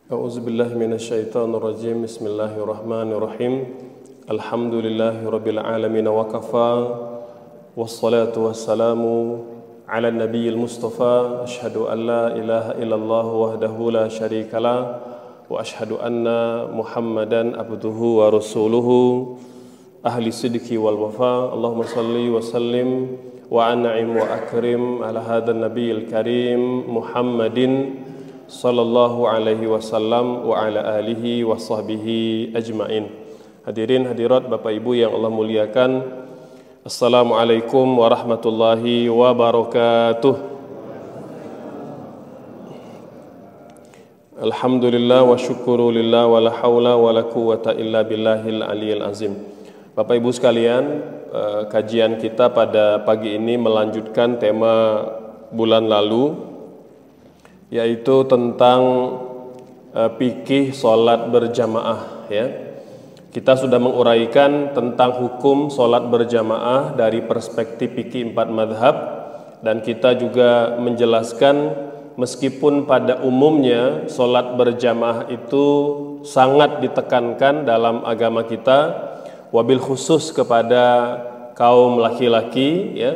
A'udzubillahi minasyaitonirrajim. Bismillahirrahmanirrahim. Alhamdulillahirabbil alamin wa kafa. Wassalatu wassalamu ala nabiyil mustafa. Asyhadu an la ilaha illallah wahdahu la syarikalah wa asyhadu anna Muhammadan abduhu wa rasuluhu ahli sidqi wal wafa. Allahumma shalli wa sallim wa an'im wa akrim ala hadan nabiyil karim Muhammadin sallallahu alaihi wasallam wa ala alihi wa sahbihi ajmain. Hadirin hadirat Bapak Ibu yang Allah muliakan, Assalamualaikum warahmatullahi wabarakatuh. Alhamdulillah wa syukurulillah wa la hawla wa la quwata illa billahil aliyil azim. Bapak Ibu sekalian, kajian kita pada pagi ini melanjutkan tema bulan lalu, yaitu tentang fikih sholat berjamaah. Ya, kita sudah menguraikan tentang hukum sholat berjamaah dari perspektif fikih 4 madhab, dan kita juga menjelaskan meskipun pada umumnya sholat berjamaah itu sangat ditekankan dalam agama kita, wabil khusus kepada kaum laki-laki, ya,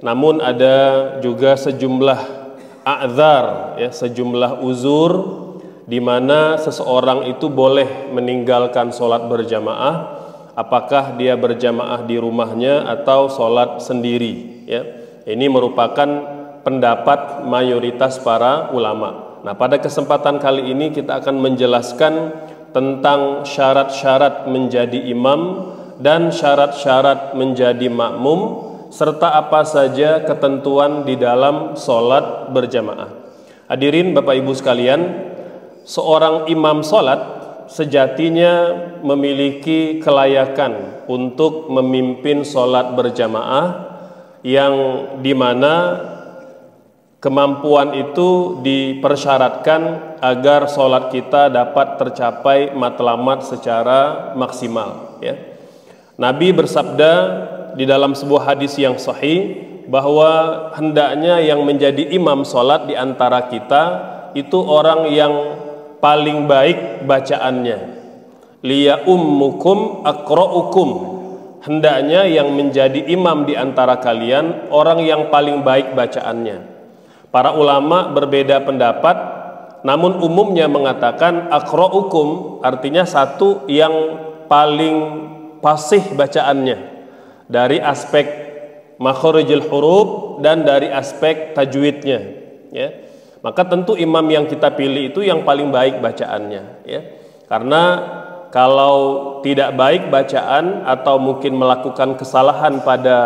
namun ada juga sejumlah a'dzar, ya, sejumlah uzur di mana seseorang itu boleh meninggalkan sholat berjamaah, apakah dia berjamaah di rumahnya atau sholat sendiri. Ya, ini merupakan pendapat mayoritas para ulama. Nah, pada kesempatan kali ini kita akan menjelaskan tentang syarat-syarat menjadi imam dan syarat-syarat menjadi makmum, serta apa saja ketentuan di dalam sholat berjamaah. Hadirin Bapak Ibu sekalian, seorang imam sholat sejatinya memiliki kelayakan untuk memimpin sholat berjamaah, yang dimana kemampuan itu dipersyaratkan agar sholat kita dapat tercapai matlamat secara maksimal. Ya. Nabi bersabda di dalam sebuah hadis yang sahih bahwa hendaknya yang menjadi imam sholat di antara kita itu orang yang paling baik bacaannya. Liya ummukum aqra'ukum. Hendaknya yang menjadi imam di antara kalian orang yang paling baik bacaannya. Para ulama berbeda pendapat, namun umumnya mengatakan aqra'ukum artinya satu yang paling fasih bacaannya dari aspek makharijul huruf dan dari aspek tajwidnya. Ya, maka tentu imam yang kita pilih itu yang paling baik bacaannya. Ya, karena kalau tidak baik bacaan atau mungkin melakukan kesalahan pada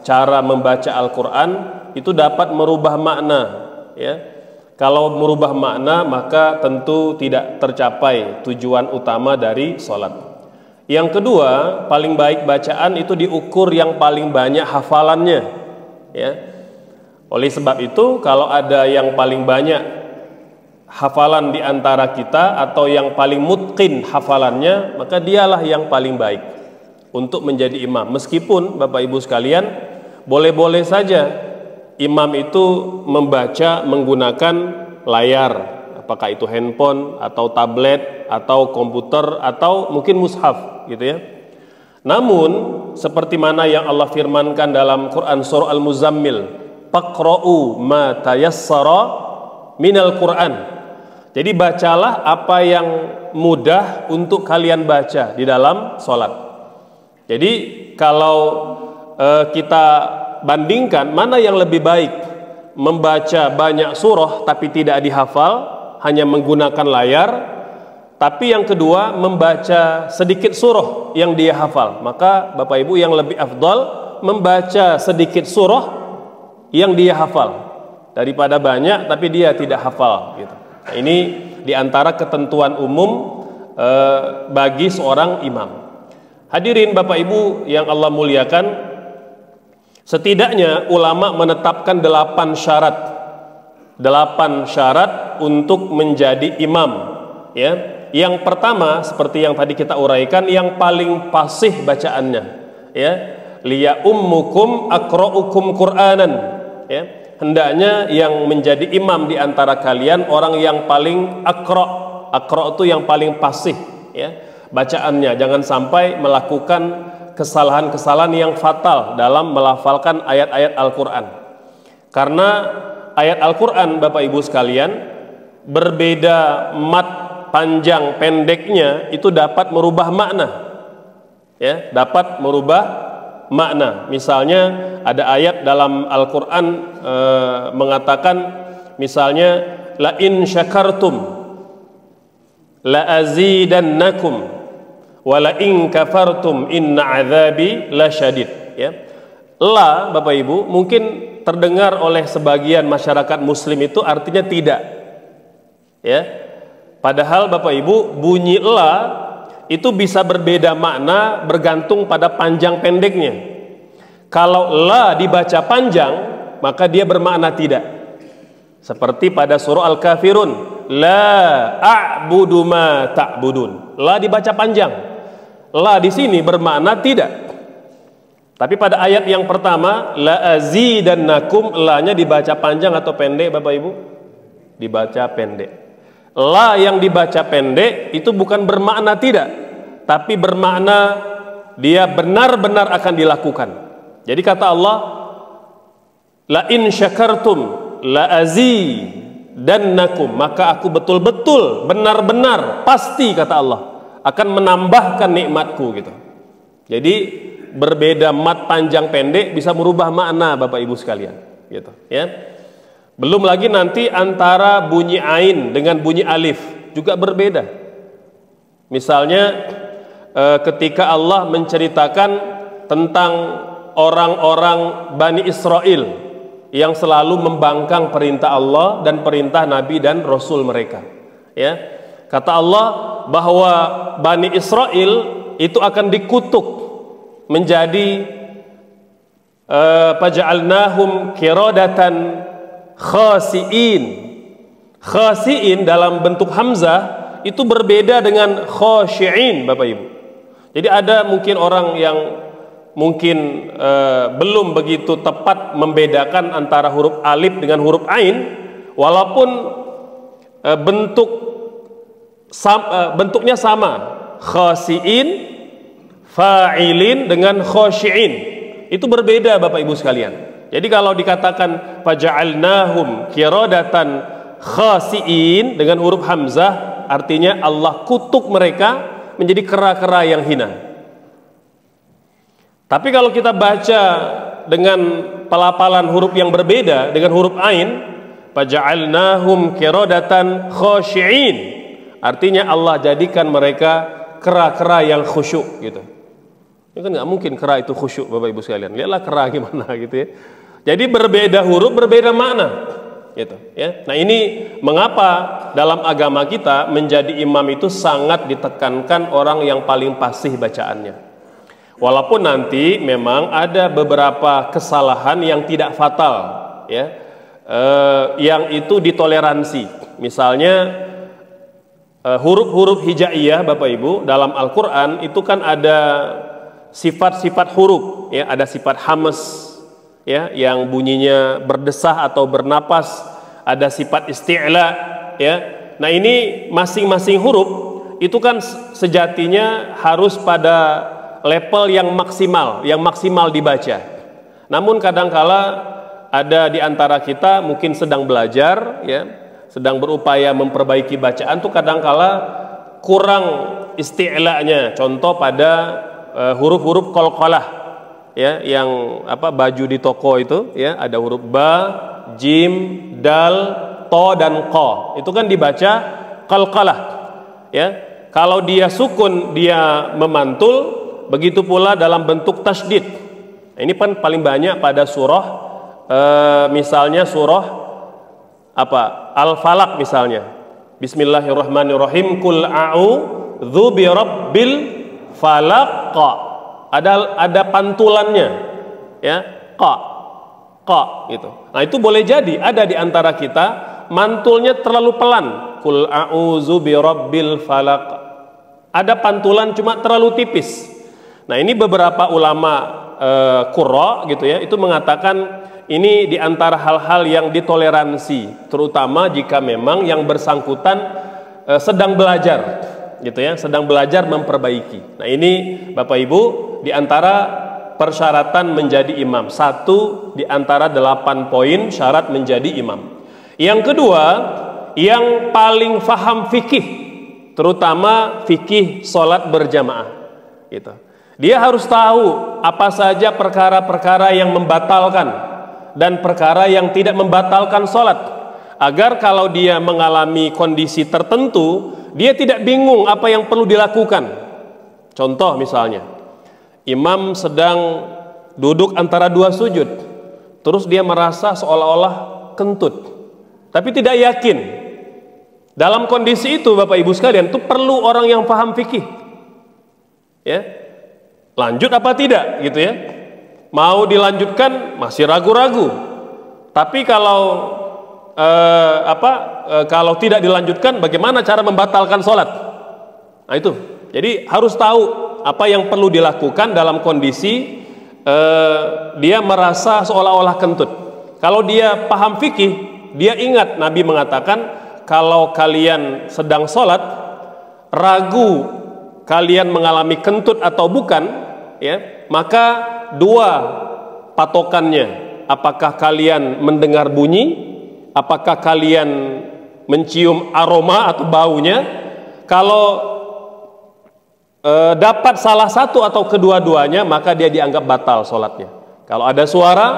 cara membaca Al-Quran, itu dapat merubah makna. Ya, kalau merubah makna maka tentu tidak tercapai tujuan utama dari sholat. Yang kedua, paling baik bacaan itu diukur yang paling banyak hafalannya. Ya. Oleh sebab itu, kalau ada yang paling banyak hafalan di antara kita atau yang paling mutqin hafalannya, maka dialah yang paling baik untuk menjadi imam. Meskipun Bapak Ibu sekalian, boleh-boleh saja imam itu membaca menggunakan layar, apakah itu handphone atau tablet atau komputer atau mungkin mushaf, gitu ya. Namun seperti mana yang Allah firmankan dalam Quran surah Al-Muzammil, faqra'u ma tayassara minal Quran. Jadi bacalah apa yang mudah untuk kalian baca di dalam sholat. Jadi kalau kita bandingkan mana yang lebih baik, membaca banyak surah tapi tidak dihafal, hanya menggunakan layar, tapi yang kedua membaca sedikit surah yang dia hafal, maka Bapak Ibu yang lebih afdal membaca sedikit surah yang dia hafal daripada banyak tapi dia tidak hafal, gitu. Nah, ini diantara ketentuan umum bagi seorang imam. Hadirin Bapak Ibu yang Allah muliakan, setidaknya ulama menetapkan 8 syarat untuk menjadi imam. Ya. Yang pertama, seperti yang tadi kita uraikan, yang paling fasih bacaannya, ya, liya ummukum aqra'ukum Qur'anan. Ya, hendaknya yang menjadi imam di antara kalian orang yang paling aqra', Aqra itu yang paling fasih ya bacaannya. Jangan sampai melakukan kesalahan-kesalahan yang fatal dalam melafalkan ayat-ayat Al-Qur'an. Karena ayat Al-Qur'an Bapak Ibu sekalian, berbeda mat panjang pendeknya itu dapat merubah makna. Ya, dapat merubah makna. Misalnya ada ayat dalam Al-Qur'an mengatakan misalnya la in syakartum la azidannakum wa la in kafartum inna azabi lasyadid. Ya. La Bapak Ibu mungkin terdengar oleh sebagian masyarakat muslim itu artinya tidak. Ya. Padahal Bapak Ibu bunyi la itu bisa berbeda makna bergantung pada panjang pendeknya. Kalau la dibaca panjang, maka dia bermakna tidak. Seperti pada surah Al-Kafirun, la a'budu ma ta'budun. La dibaca panjang. La di sini bermakna tidak. Tapi pada ayat yang pertama, la azidannakum, la-nya dibaca panjang atau pendek Bapak Ibu? Dibaca pendek. La yang dibaca pendek itu bukan bermakna tidak, tapi bermakna dia benar-benar akan dilakukan. Jadi kata Allah, la in syakartum la azidannakum, maka aku betul-betul benar-benar pasti kata Allah akan menambahkan nikmatku gitu. Jadi berbeda mat panjang pendek bisa merubah makna Bapak Ibu sekalian gitu ya. Belum lagi nanti antara bunyi ain dengan bunyi alif juga berbeda. Misalnya ketika Allah menceritakan tentang orang-orang Bani Israel yang selalu membangkang perintah Allah dan perintah Nabi dan Rasul mereka. Ya, kata Allah bahwa Bani Israel itu akan dikutuk menjadi faja'alnahum qiradatan khasiin. Khasiin dalam bentuk hamzah itu berbeda dengan khashiin Bapak Ibu. Jadi ada mungkin orang yang mungkin belum begitu tepat membedakan antara huruf alif dengan huruf ain, walaupun bentuknya sama, khasiin, fa'ilin dengan khashiin, itu berbeda Bapak Ibu sekalian. Jadi kalau dikatakan faja'alnahum qiradatan khasiin dengan huruf hamzah, artinya Allah kutuk mereka menjadi kera-kera yang hina. Tapi kalau kita baca dengan pelafalan huruf yang berbeda dengan huruf ain, faja'alnahum qiradatan khashiin, artinya Allah jadikan mereka kera-kera yang khusyuk gitu. Ini kan nggak mungkin kera itu khusyuk Bapak Ibu sekalian. Lihatlah kera gimana gitu ya. Jadi berbeda huruf berbeda makna gitu ya. Nah ini mengapa dalam agama kita menjadi imam itu sangat ditekankan orang yang paling fasih bacaannya. Walaupun nanti memang ada beberapa kesalahan yang tidak fatal ya, yang itu ditoleransi. Misalnya huruf-huruf hijaiyah Bapak Ibu dalam Al-Qur'an itu kan ada sifat-sifat huruf ya, ada sifat hamas ya yang bunyinya berdesah atau bernapas, ada sifat isti'la ya. Nah ini masing-masing huruf itu kan sejatinya harus pada level yang maksimal dibaca. Namun kadangkala ada di antara kita mungkin sedang belajar ya, sedang berupaya memperbaiki bacaan tuh kadangkala kurang isti'la'nya. Contoh pada huruf-huruf qalqalah ya, yang baju di toko itu ya, ada huruf ba, jim, dal, to dan qa. Itu kan dibaca qalqalah ya. Kalau dia sukun dia memantul, begitu pula dalam bentuk tasydid. Ini kan paling banyak pada surah misalnya surah Al-Falaq misalnya. Bismillahirrahmanirrahim. Qul a'udzu birabbil falaq. Ada pantulannya ya, qa gitu. Nah itu boleh jadi ada di antara kita mantulnya terlalu pelan. Qul a'udzu birabbil falaq, ada pantulan cuma terlalu tipis. Nah ini beberapa ulama qurra gitu ya, itu mengatakan ini di antara hal-hal yang ditoleransi, terutama jika memang yang bersangkutan sedang belajar, gitu ya, sedang belajar memperbaiki. Nah ini Bapak Ibu, di antara persyaratan menjadi imam, satu di antara 8 poin syarat menjadi imam. Yang kedua, yang paling faham fikih, terutama fikih sholat berjamaah, gitu. Dia harus tahu apa saja perkara-perkara yang membatalkan dan perkara yang tidak membatalkan sholat, agar kalau dia mengalami kondisi tertentu, dia tidak bingung apa yang perlu dilakukan. Contoh misalnya, imam sedang duduk antara 2 sujud, terus dia merasa seolah-olah kentut, tapi tidak yakin. Dalam kondisi itu Bapak Ibu sekalian, itu perlu orang yang paham fikih. Ya, lanjut apa tidak, gitu ya. Mau dilanjutkan masih ragu-ragu. Tapi kalau kalau tidak dilanjutkan, bagaimana cara membatalkan sholat? Nah itu, jadi harus tahu apa yang perlu dilakukan dalam kondisi dia merasa seolah-olah kentut. Kalau dia paham fikih, dia ingat Nabi mengatakan, kalau kalian sedang sholat, ragu kalian mengalami kentut atau bukan, ya, maka 2 patokannya, apakah kalian mendengar bunyi, apakah kalian mencium aroma atau baunya. Kalau dapat salah satu atau kedua-duanya, maka dia dianggap batal sholatnya. Kalau ada suara,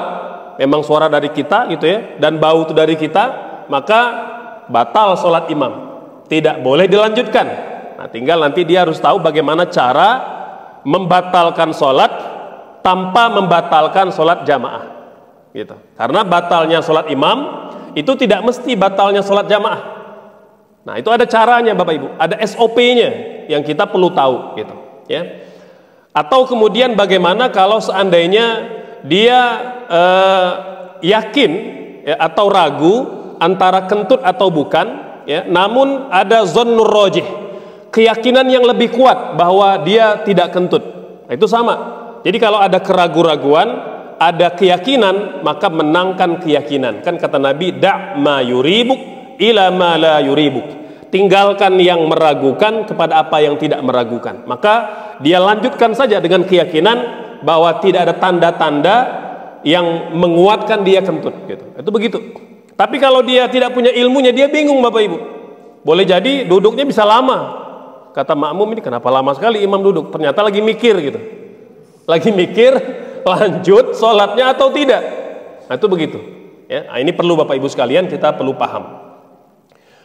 memang suara dari kita, gitu ya, dan bau itu dari kita, maka batal sholat imam, tidak boleh dilanjutkan. Nah, tinggal nanti dia harus tahu bagaimana cara membatalkan sholat tanpa membatalkan sholat jamaah, gitu. Karena batalnya sholat imam itu tidak mesti batalnya sholat jamaah. Nah itu ada caranya Bapak Ibu, ada SOP-nya yang kita perlu tahu, gitu ya. Atau kemudian bagaimana kalau seandainya dia yakin ya, atau ragu antara kentut atau bukan, ya, namun ada zonnur rajih, keyakinan yang lebih kuat bahwa dia tidak kentut. Nah, itu sama. Jadi kalau ada keraguan-raguan, ada keyakinan, maka menangkan keyakinan. Kan kata Nabi, da' ma yuribuk ila ma la yuribuk. Tinggalkan yang meragukan kepada apa yang tidak meragukan. Maka dia lanjutkan saja dengan keyakinan bahwa tidak ada tanda-tanda yang menguatkan dia kentut, gitu. Itu begitu. Tapi kalau dia tidak punya ilmunya, dia bingung Bapak Ibu. Boleh jadi duduknya bisa lama. Kata makmum, ini kenapa lama sekali imam duduk? Ternyata lagi mikir, gitu. Lagi mikir lanjut sholatnya atau tidak. Nah itu begitu ya. Nah, ini perlu Bapak Ibu sekalian, kita perlu paham.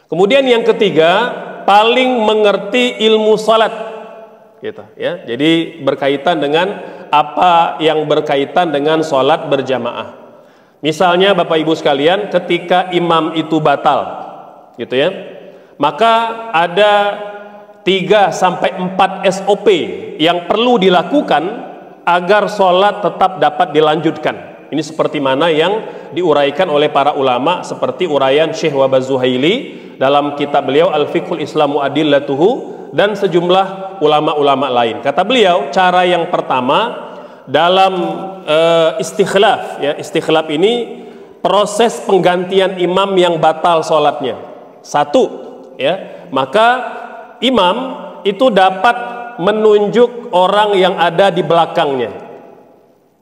Kemudian yang ketiga, paling mengerti ilmu sholat, gitu ya. Jadi berkaitan dengan apa yang berkaitan dengan sholat berjamaah. Misalnya Bapak Ibu sekalian, ketika imam itu batal, gitu ya, maka ada 3-4 SOP yang perlu dilakukan agar sholat tetap dapat dilanjutkan. Ini seperti mana yang diuraikan oleh para ulama, seperti uraian Syekh Wahbah Zuhaili dalam kitab beliau Al-Fiqhul Islamu Adillatuhu, dan sejumlah ulama-ulama lain. Kata beliau, cara yang pertama dalam istikhlaf, ya, istikhlaf ini proses penggantian imam yang batal sholatnya. Satu, ya, maka imam itu dapat menunjuk orang yang ada di belakangnya.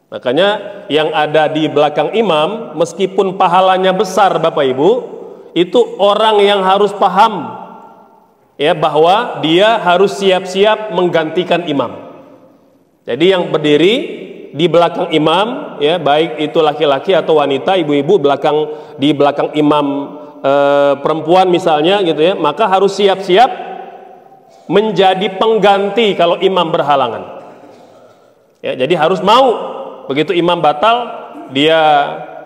Makanya yang ada di belakang imam, meskipun pahalanya besar Bapak Ibu, itu orang yang harus paham, ya, bahwa dia harus siap-siap menggantikan imam. Jadi yang berdiri di belakang imam, ya, baik itu laki-laki atau wanita, ibu-ibu di belakang imam perempuan misalnya, gitu ya, maka harus siap-siap menjadi pengganti kalau imam berhalangan. Ya, jadi harus mau, begitu imam batal, dia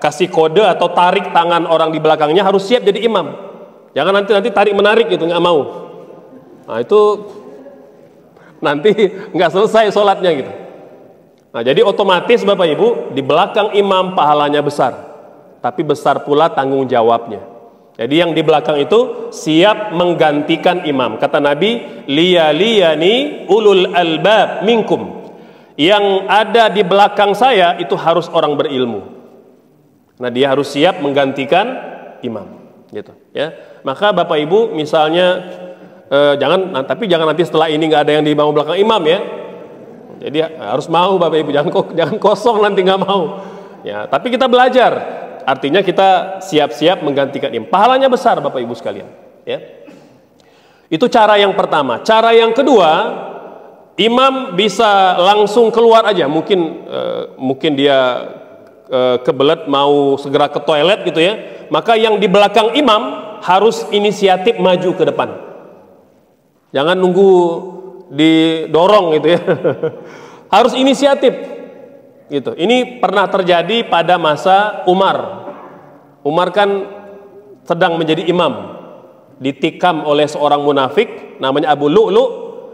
kasih kode atau tarik tangan orang di belakangnya, harus siap jadi imam. Jangan nanti tarik menarik gitu, nggak mau. Nah itu nanti nggak selesai sholatnya, gitu. Nah jadi otomatis Bapak Ibu, di belakang imam pahalanya besar, tapi besar pula tanggung jawabnya. Jadi yang di belakang itu siap menggantikan imam. Kata Nabi, liyani ulul albab minkum. Yang ada di belakang saya itu harus orang berilmu. Nah dia harus siap menggantikan imam, gitu ya. Maka Bapak Ibu misalnya Tapi jangan nanti setelah ini nggak ada yang di bangku belakang imam ya. Jadi harus mau Bapak Ibu, jangan kosong nanti nggak mau. Ya, tapi kita belajar, artinya kita siap-siap menggantikan imam. Pahalanya besar Bapak Ibu sekalian. Ya, itu cara yang pertama. Cara yang kedua, imam bisa langsung keluar aja. Mungkin dia kebelet mau segera ke toilet gitu ya. Maka yang di belakang imam harus inisiatif maju ke depan. Jangan nunggu didorong gitu ya. Harus inisiatif gitu. Ini pernah terjadi pada masa Umar. Umar kan sedang menjadi imam, ditikam oleh seorang munafik namanya Abu Lu'lu,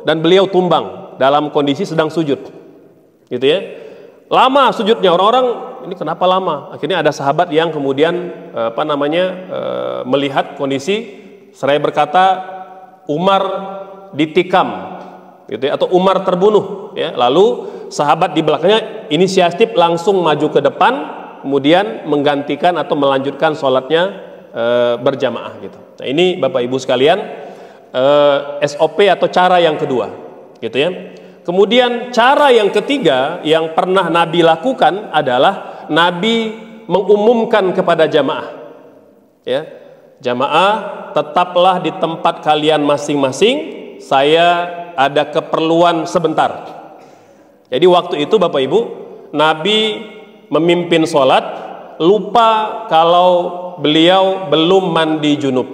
dan beliau tumbang dalam kondisi sedang sujud gitu ya. Lama sujudnya, orang-orang ini kenapa lama? Akhirnya ada sahabat yang kemudian melihat kondisi, seraya berkata Umar ditikam gitu ya, atau Umar terbunuh ya. Lalu sahabat di belakangnya inisiatif langsung maju ke depan, kemudian menggantikan atau melanjutkan sholatnya berjamaah gitu. Nah, ini Bapak Ibu sekalian SOP atau cara yang kedua gitu ya. Kemudian cara yang ketiga yang pernah Nabi lakukan adalah Nabi mengumumkan kepada jamaah ya, jamaah tetaplah di tempat kalian masing-masing, saya ada keperluan sebentar. Jadi waktu itu Bapak Ibu, Nabi memimpin sholat, lupa kalau beliau belum mandi junub.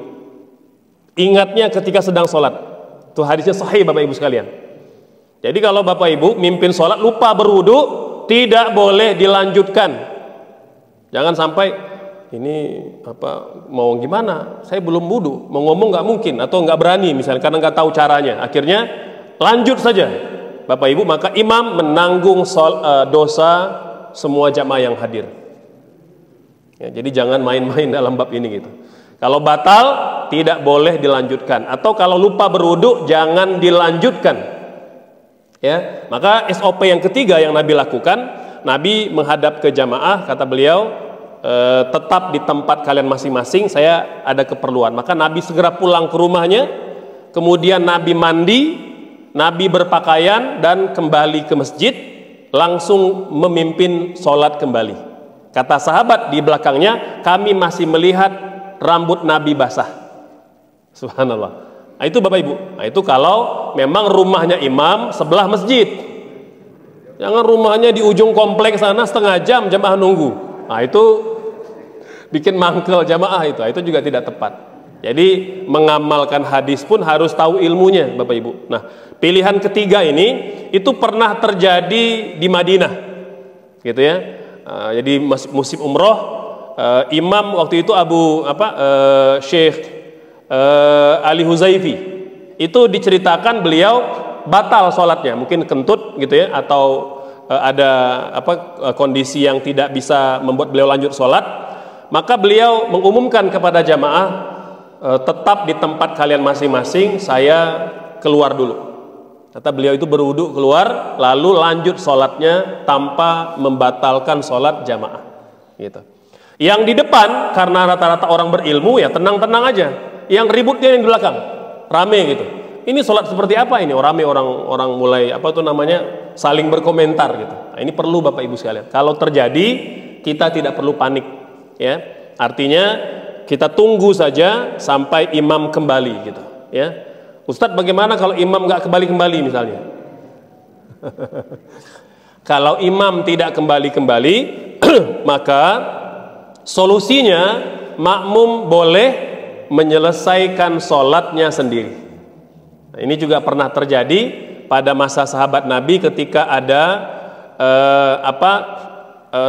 Ingatnya ketika sedang sholat. Itu hadisnya sahih Bapak Ibu sekalian. Jadi kalau Bapak Ibu mimpin sholat lupa berwudu, tidak boleh dilanjutkan. Jangan sampai ini mau gimana? Saya belum wudu, mau ngomong nggak mungkin atau nggak berani misalnya karena nggak tahu caranya. Akhirnya lanjut saja Bapak Ibu, maka imam menanggung dosa semua jamaah yang hadir. Ya, jadi jangan main-main dalam bab ini gitu. Kalau batal tidak boleh dilanjutkan, atau kalau lupa berwudu jangan dilanjutkan. Ya, maka SOP yang ketiga yang Nabi lakukan, Nabi menghadap ke jamaah, kata beliau, tetap di tempat kalian masing-masing, saya ada keperluan. Maka Nabi segera pulang ke rumahnya, kemudian Nabi mandi, Nabi berpakaian dan kembali ke masjid, langsung memimpin sholat kembali. Kata sahabat di belakangnya, kami masih melihat rambut Nabi basah. Subhanallah. Nah, itu Bapak Ibu. Nah, itu kalau memang rumahnya imam sebelah masjid. Jangan rumahnya di ujung komplek sana setengah jam jamaah nunggu. Nah, itu bikin mangkel jamaah itu. Itu juga tidak tepat. Jadi mengamalkan hadis pun harus tahu ilmunya Bapak Ibu. Nah, pilihan ketiga ini itu pernah terjadi di Madinah. Gitu ya. Jadi musim umroh, imam waktu itu Syekh Ali Huzaifi, itu diceritakan beliau batal sholatnya, mungkin kentut gitu ya, atau ada kondisi yang tidak bisa membuat beliau lanjut sholat. Maka beliau mengumumkan kepada jamaah, tetap di tempat kalian masing-masing, saya keluar dulu. Kata beliau itu berwudu keluar, lalu lanjut sholatnya tanpa membatalkan sholat jamaah gitu. Yang di depan karena rata-rata orang berilmu ya tenang-tenang aja. Yang ributnya yang di belakang, rame gitu. Ini sholat seperti apa ini? Rame, orang mulai saling berkomentar gitu. Nah, ini perlu Bapak Ibu sekalian. Kalau terjadi kita tidak perlu panik, ya. Artinya kita tunggu saja sampai imam kembali gitu, ya. Ustadz, bagaimana kalau imam nggak kembali misalnya? Kalau imam tidak kembali, maka solusinya makmum boleh menyelesaikan sholatnya sendiri. Nah, ini juga pernah terjadi pada masa sahabat Nabi ketika ada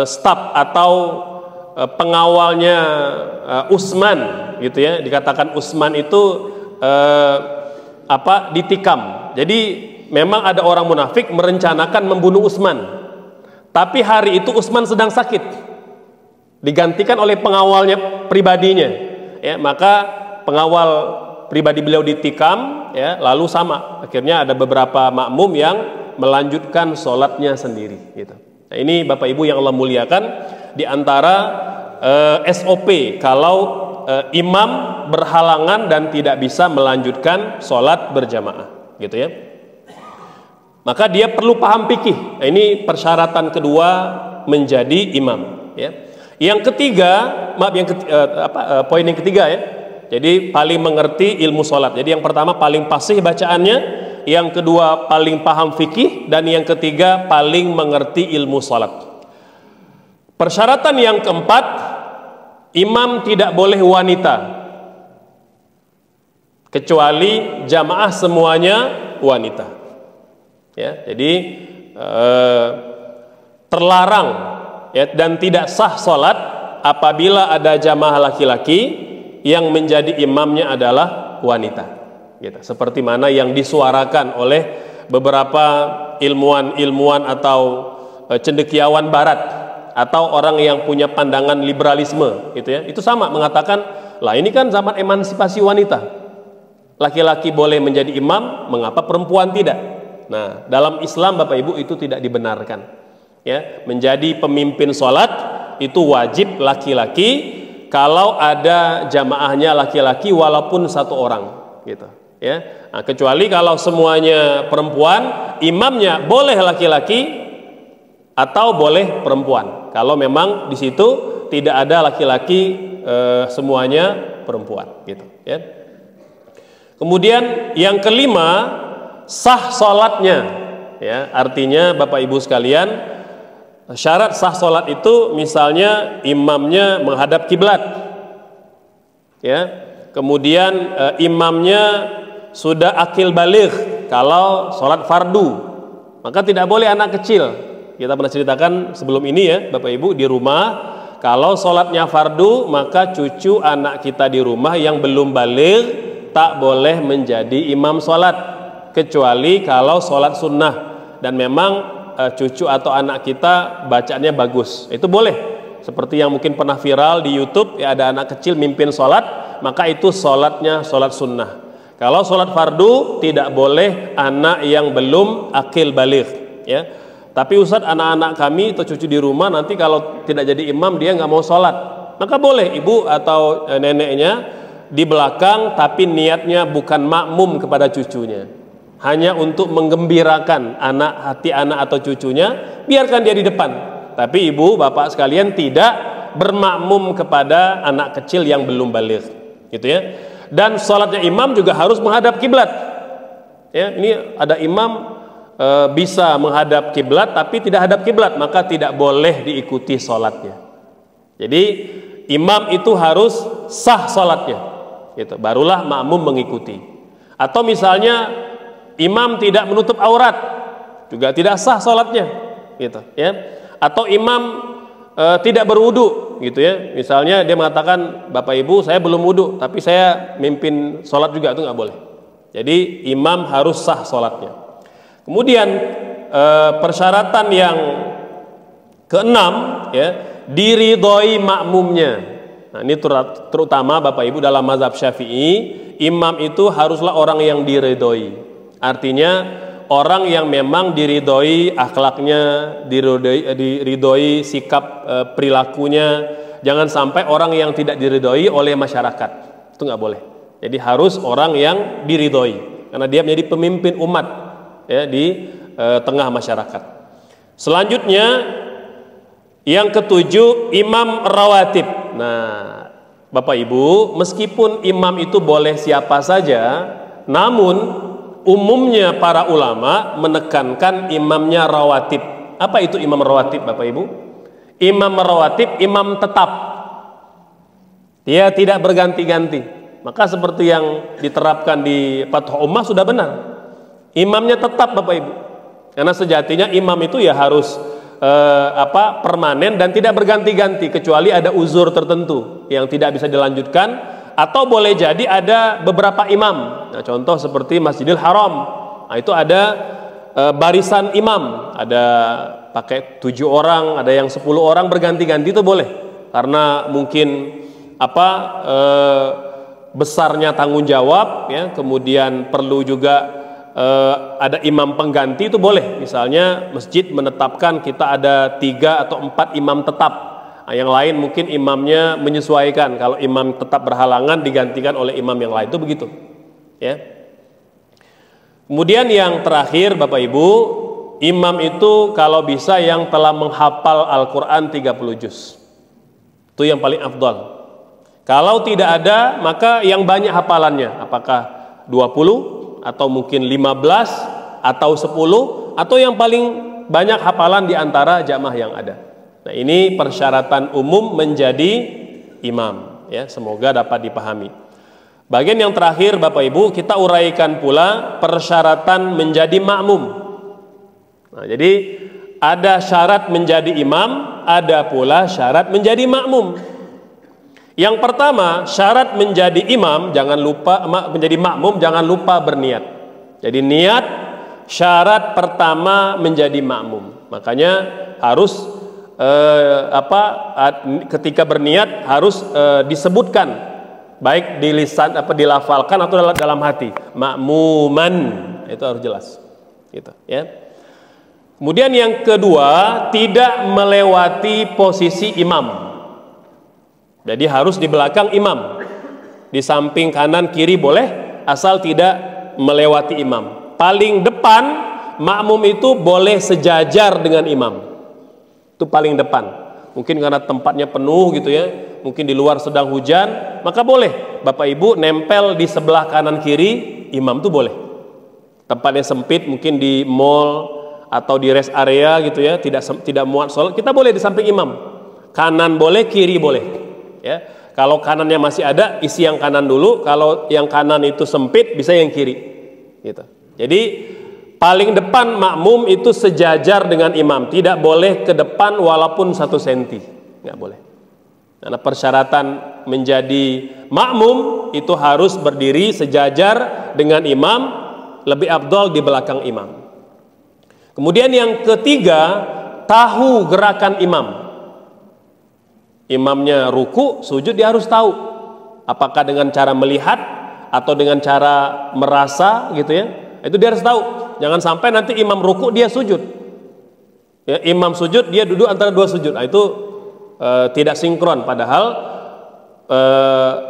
staf atau pengawalnya Utsman gitu ya, dikatakan Utsman itu ditikam. Jadi memang ada orang munafik merencanakan membunuh Utsman, tapi hari itu Utsman sedang sakit, digantikan oleh pengawalnya pribadinya ya, maka pengawal pribadi beliau ditikam ya, lalu akhirnya ada beberapa makmum yang melanjutkan sholatnya sendiri gitu. Nah, ini Bapak Ibu yang Allah muliakan, di antara SOP kalau imam berhalangan dan tidak bisa melanjutkan sholat berjamaah, gitu ya. Maka dia perlu paham fikih. Nah, ini persyaratan kedua menjadi imam, ya. Yang ketiga, poin yang ketiga ya. Jadi paling mengerti ilmu sholat. Jadi yang pertama paling fasih bacaannya, yang kedua paling paham fikih, dan yang ketiga paling mengerti ilmu sholat. Persyaratan yang keempat, imam tidak boleh wanita, kecuali jamaah semuanya wanita. Ya, jadi terlarang ya, dan tidak sah sholat apabila ada jamaah laki-laki yang menjadi imamnya adalah wanita, gitu. Seperti mana yang disuarakan oleh beberapa ilmuwan atau cendekiawan barat atau orang yang punya pandangan liberalisme, gitu ya. Itu sama mengatakan, lah ini kan zaman emansipasi wanita, laki-laki boleh menjadi imam, mengapa perempuan tidak? Nah, dalam Islam Bapak Ibu itu tidak dibenarkan, ya. Menjadi pemimpin sholat itu wajib laki-laki. Kalau ada jamaahnya laki-laki walaupun satu orang, gitu ya. Nah, kecuali kalau semuanya perempuan, imamnya boleh laki-laki atau boleh perempuan. Kalau memang di situ tidak ada laki-laki, semuanya perempuan, gitu ya. Kemudian yang kelima, sah sholatnya, ya. Artinya Bapak Ibu sekalian, syarat sah sholat itu misalnya imamnya menghadap kiblat, ya. Kemudian imamnya sudah akil baligh kalau sholat fardu, maka tidak boleh anak kecil. Kita pernah ceritakan sebelum ini ya Bapak Ibu, di rumah kalau sholatnya fardu maka cucu anak kita di rumah yang belum baligh tak boleh menjadi imam sholat, kecuali kalau sholat sunnah dan memang cucu atau anak kita bacaannya bagus, itu boleh. Seperti yang mungkin pernah viral di YouTube, ya, ada anak kecil mimpin sholat, maka itu sholatnya sholat sunnah. Kalau sholat fardu tidak boleh anak yang belum akil baligh, ya. Tapi Ustadz, anak-anak kami atau cucu di rumah nanti kalau tidak jadi imam dia nggak mau sholat, maka boleh ibu atau neneknya di belakang, tapi niatnya bukan makmum kepada cucunya, hanya untuk menggembirakan hati anak atau cucunya, biarkan dia di depan. Tapi ibu bapak sekalian tidak bermakmum kepada anak kecil yang belum baligh, gitu ya. Dan sholatnya imam juga harus menghadap kiblat. Ya, ini ada imam bisa menghadap kiblat tapi tidak hadap kiblat, maka tidak boleh diikuti sholatnya. Jadi imam itu harus sah sholatnya, gitu. Barulah makmum mengikuti. Atau misalnya imam tidak menutup aurat, juga tidak sah sholatnya, gitu ya. Atau imam tidak berwudu, gitu ya. Misalnya dia mengatakan, Bapak Ibu saya belum wudu tapi saya mimpin sholat juga, itu nggak boleh. Jadi imam harus sah sholatnya. Kemudian persyaratan yang keenam, ya, diridhoi makmumnya. Nah, ini terutama Bapak Ibu dalam mazhab Syafi'i, imam itu haruslah orang yang diridhoi. Artinya orang yang memang diridhoi akhlaknya, diridhoi sikap perilakunya. Jangan sampai orang yang tidak diridhoi oleh masyarakat, itu nggak boleh. Jadi harus orang yang diridhoi, karena dia menjadi pemimpin umat, ya, di tengah masyarakat. Selanjutnya yang ketujuh, imam rawatib. Nah Bapak Ibu, meskipun imam itu boleh siapa saja, namun umumnya para ulama menekankan imamnya rawatib. Apa itu imam rawatib Bapak Ibu? Imam rawatib, imam tetap, dia tidak berganti-ganti. Maka seperti yang diterapkan di Fathul Ummah sudah benar, imamnya tetap Bapak Ibu. Karena sejatinya imam itu ya harus permanen dan tidak berganti-ganti, kecuali ada uzur tertentu yang tidak bisa dilanjutkan, atau boleh jadi ada beberapa imam. Nah, contoh seperti Masjidil Haram, nah, itu ada barisan imam, ada pakai 7 orang, ada yang 10 orang berganti-ganti, itu boleh. Karena mungkin besarnya tanggung jawab, ya, kemudian perlu juga ada imam pengganti, itu boleh. Misalnya masjid menetapkan kita ada 3 atau 4 imam tetap, Yang lain mungkin imamnya menyesuaikan. Kalau imam tetap berhalangan digantikan oleh imam yang lain, itu begitu. Ya. Kemudian yang terakhir Bapak Ibu, imam itu kalau bisa yang telah menghafal Al-Quran 30 juz. Itu yang paling afdal. Kalau tidak ada, maka yang banyak hafalannya, apakah 20 atau mungkin 15 atau 10 atau yang paling banyak hafalan di antara jamaah yang ada. Nah, ini persyaratan umum menjadi imam, ya, semoga dapat dipahami. Bagian yang terakhir Bapak Ibu, kita uraikan pula persyaratan menjadi makmum. Nah, jadi ada syarat menjadi imam, ada pula syarat menjadi makmum. Yang pertama, syarat menjadi imam, jangan lupa menjadi makmum, jangan lupa berniat. Jadi niat syarat pertama menjadi makmum. Makanya harus ketika berniat harus disebutkan, baik di lisan dilafalkan atau dalam hati. Makmuman, itu harus jelas. Gitu, ya. Kemudian yang kedua, tidak melewati posisi imam. Jadi harus di belakang imam, di samping kanan kiri boleh, asal tidak melewati imam. Paling depan makmum itu boleh sejajar dengan imam, itu paling depan. Mungkin karena tempatnya penuh gitu ya, mungkin di luar sedang hujan, maka boleh Bapak Ibu nempel di sebelah kanan kiri imam, itu boleh. Tempatnya sempit, mungkin di mall atau di rest area gitu ya, tidak muat sholat, kita boleh di samping imam. Kanan boleh, kiri boleh. Ya, kalau kanannya masih ada, isi yang kanan dulu. Kalau yang kanan itu sempit, bisa yang kiri. Gitu. Jadi paling depan makmum itu sejajar dengan imam, tidak boleh ke depan walaupun 1 senti, nggak boleh. Karena persyaratan menjadi makmum itu harus berdiri sejajar dengan imam, lebih afdal di belakang imam. Kemudian yang ketiga, tahu gerakan imam. Imamnya ruku, sujud, dia harus tahu. Apakah dengan cara melihat atau dengan cara merasa gitu ya. Itu dia harus tahu. Jangan sampai nanti imam ruku dia sujud. Ya, imam sujud dia duduk antara 2 sujud. Nah, itu tidak sinkron, padahal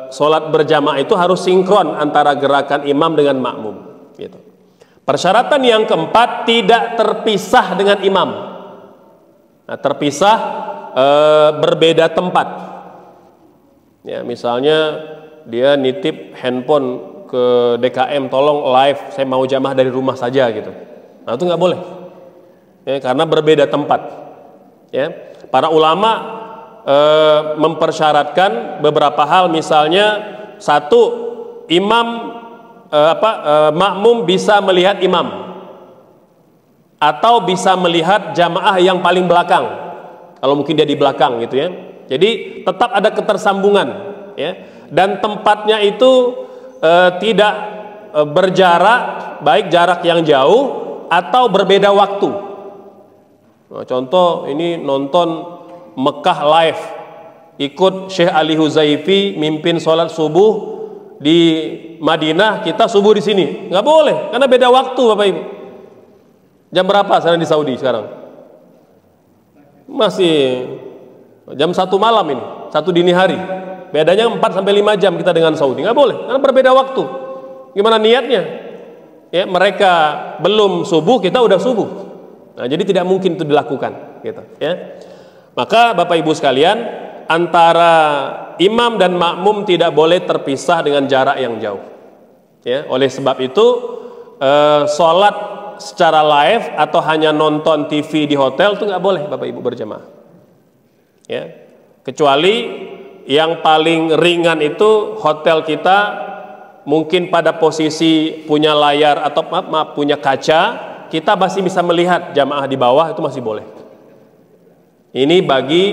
sholat berjamaah itu harus sinkron antara gerakan imam dengan makmum gitu. Persyaratan yang keempat, tidak terpisah dengan imam. Nah, terpisah berbeda tempat. Ya, misalnya dia nitip handphone ke DKM, tolong live, saya mau jamaah dari rumah saja gitu. Nah, itu nggak boleh. Ya, karena berbeda tempat. Ya, para ulama mempersyaratkan beberapa hal, misalnya satu, imam makmum bisa melihat imam atau bisa melihat jamaah yang paling belakang. Kalau mungkin dia di belakang gitu ya. Jadi tetap ada ketersambungan ya. Dan tempatnya itu tidak berjarak, baik jarak yang jauh atau berbeda waktu. Nah, contoh ini nonton Mekah live, ikut Syekh Ali Huzaifi mimpin sholat subuh di Madinah, kita subuh di sini, nggak boleh karena beda waktu Bapak Ibu. Jam berapa sekarang di Saudi sekarang? Masih jam 1 malam ini, 1 dini hari. Bedanya 4-5 jam kita dengan Saudi. Nggak boleh, karena berbeda waktu. Gimana niatnya? Ya, mereka belum subuh, kita udah subuh. Nah, jadi tidak mungkin itu dilakukan gitu, ya. Maka Bapak Ibu sekalian, antara imam dan makmum tidak boleh terpisah dengan jarak yang jauh. Ya, oleh sebab itu sholat secara live atau hanya nonton TV di hotel itu nggak boleh Bapak Ibu berjamaah. Ya, kecuali yang paling ringan itu hotel kita mungkin pada posisi punya layar atau punya kaca, kita masih bisa melihat jamaah di bawah, itu masih boleh. Ini bagi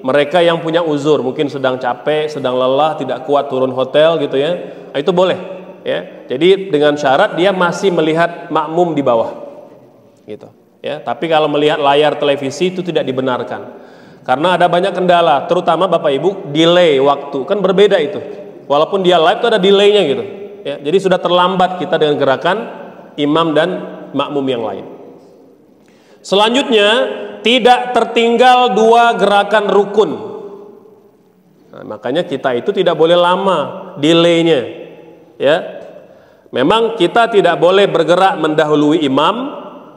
mereka yang punya uzur, mungkin sedang capek, sedang lelah, tidak kuat turun hotel gitu ya, itu boleh. Ya, jadi dengan syarat dia masih melihat makmum di bawah, gitu. Ya, tapi kalau melihat layar televisi itu tidak dibenarkan, karena ada banyak kendala, terutama Bapak Ibu delay waktu, kan berbeda itu. Walaupun dia live itu ada delaynya gitu. Ya, jadi sudah terlambat kita dengan gerakan imam dan makmum yang lain. Selanjutnya, tidak tertinggal 2 gerakan rukun. Nah, makanya kita itu tidak boleh lama delaynya, ya. Memang kita tidak boleh bergerak mendahului imam,